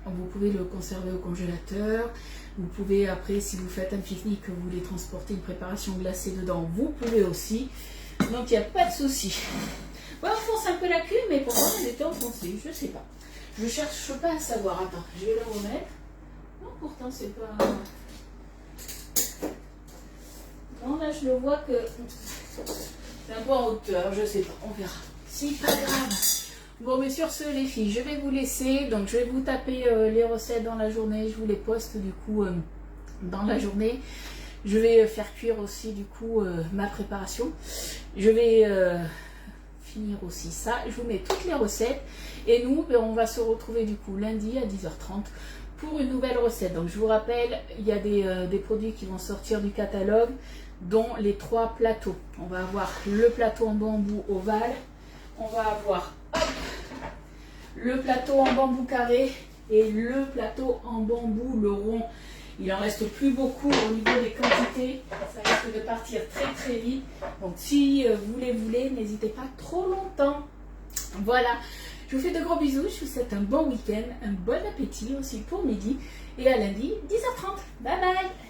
Speaker 1: vous pouvez le conserver au congélateur. Vous pouvez après, si vous faites un pique-nique, que vous voulez transporter une préparation glacée dedans, vous pouvez aussi. Donc il n'y a pas de souci. Bon, on enfonce un peu la cuve, mais pourquoi elle était enfoncée? Je sais pas. Je cherche pas à savoir. Attends, je vais le remettre. Non, pourtant c'est pas... Non, là je le vois que c'est un peu en hauteur, je sais pas, on verra. C'est pas grave. Bon, mais sur ce, les filles, je vais vous laisser. Donc je vais vous taper les recettes dans la journée. Je vous les poste du coup dans la journée. Je vais faire cuire aussi du coup ma préparation. Je vais finir aussi ça. Je vous mets toutes les recettes. Et nous, on va se retrouver du coup lundi à 10h30 pour une nouvelle recette. Donc je vous rappelle, il y a des produits qui vont sortir du catalogue, dont les 3 plateaux. On va avoir le plateau en bambou ovale. On va avoir le plateau en bambou carré et le plateau en bambou, le rond. Il en reste plus beaucoup au niveau des quantités. Ça risque de partir très très vite. Donc si vous les voulez, n'hésitez pas trop longtemps. Voilà. Je vous fais de gros bisous. Je vous souhaite un bon week-end, un bon appétit aussi pour midi. Et à lundi, 10h30. Bye bye.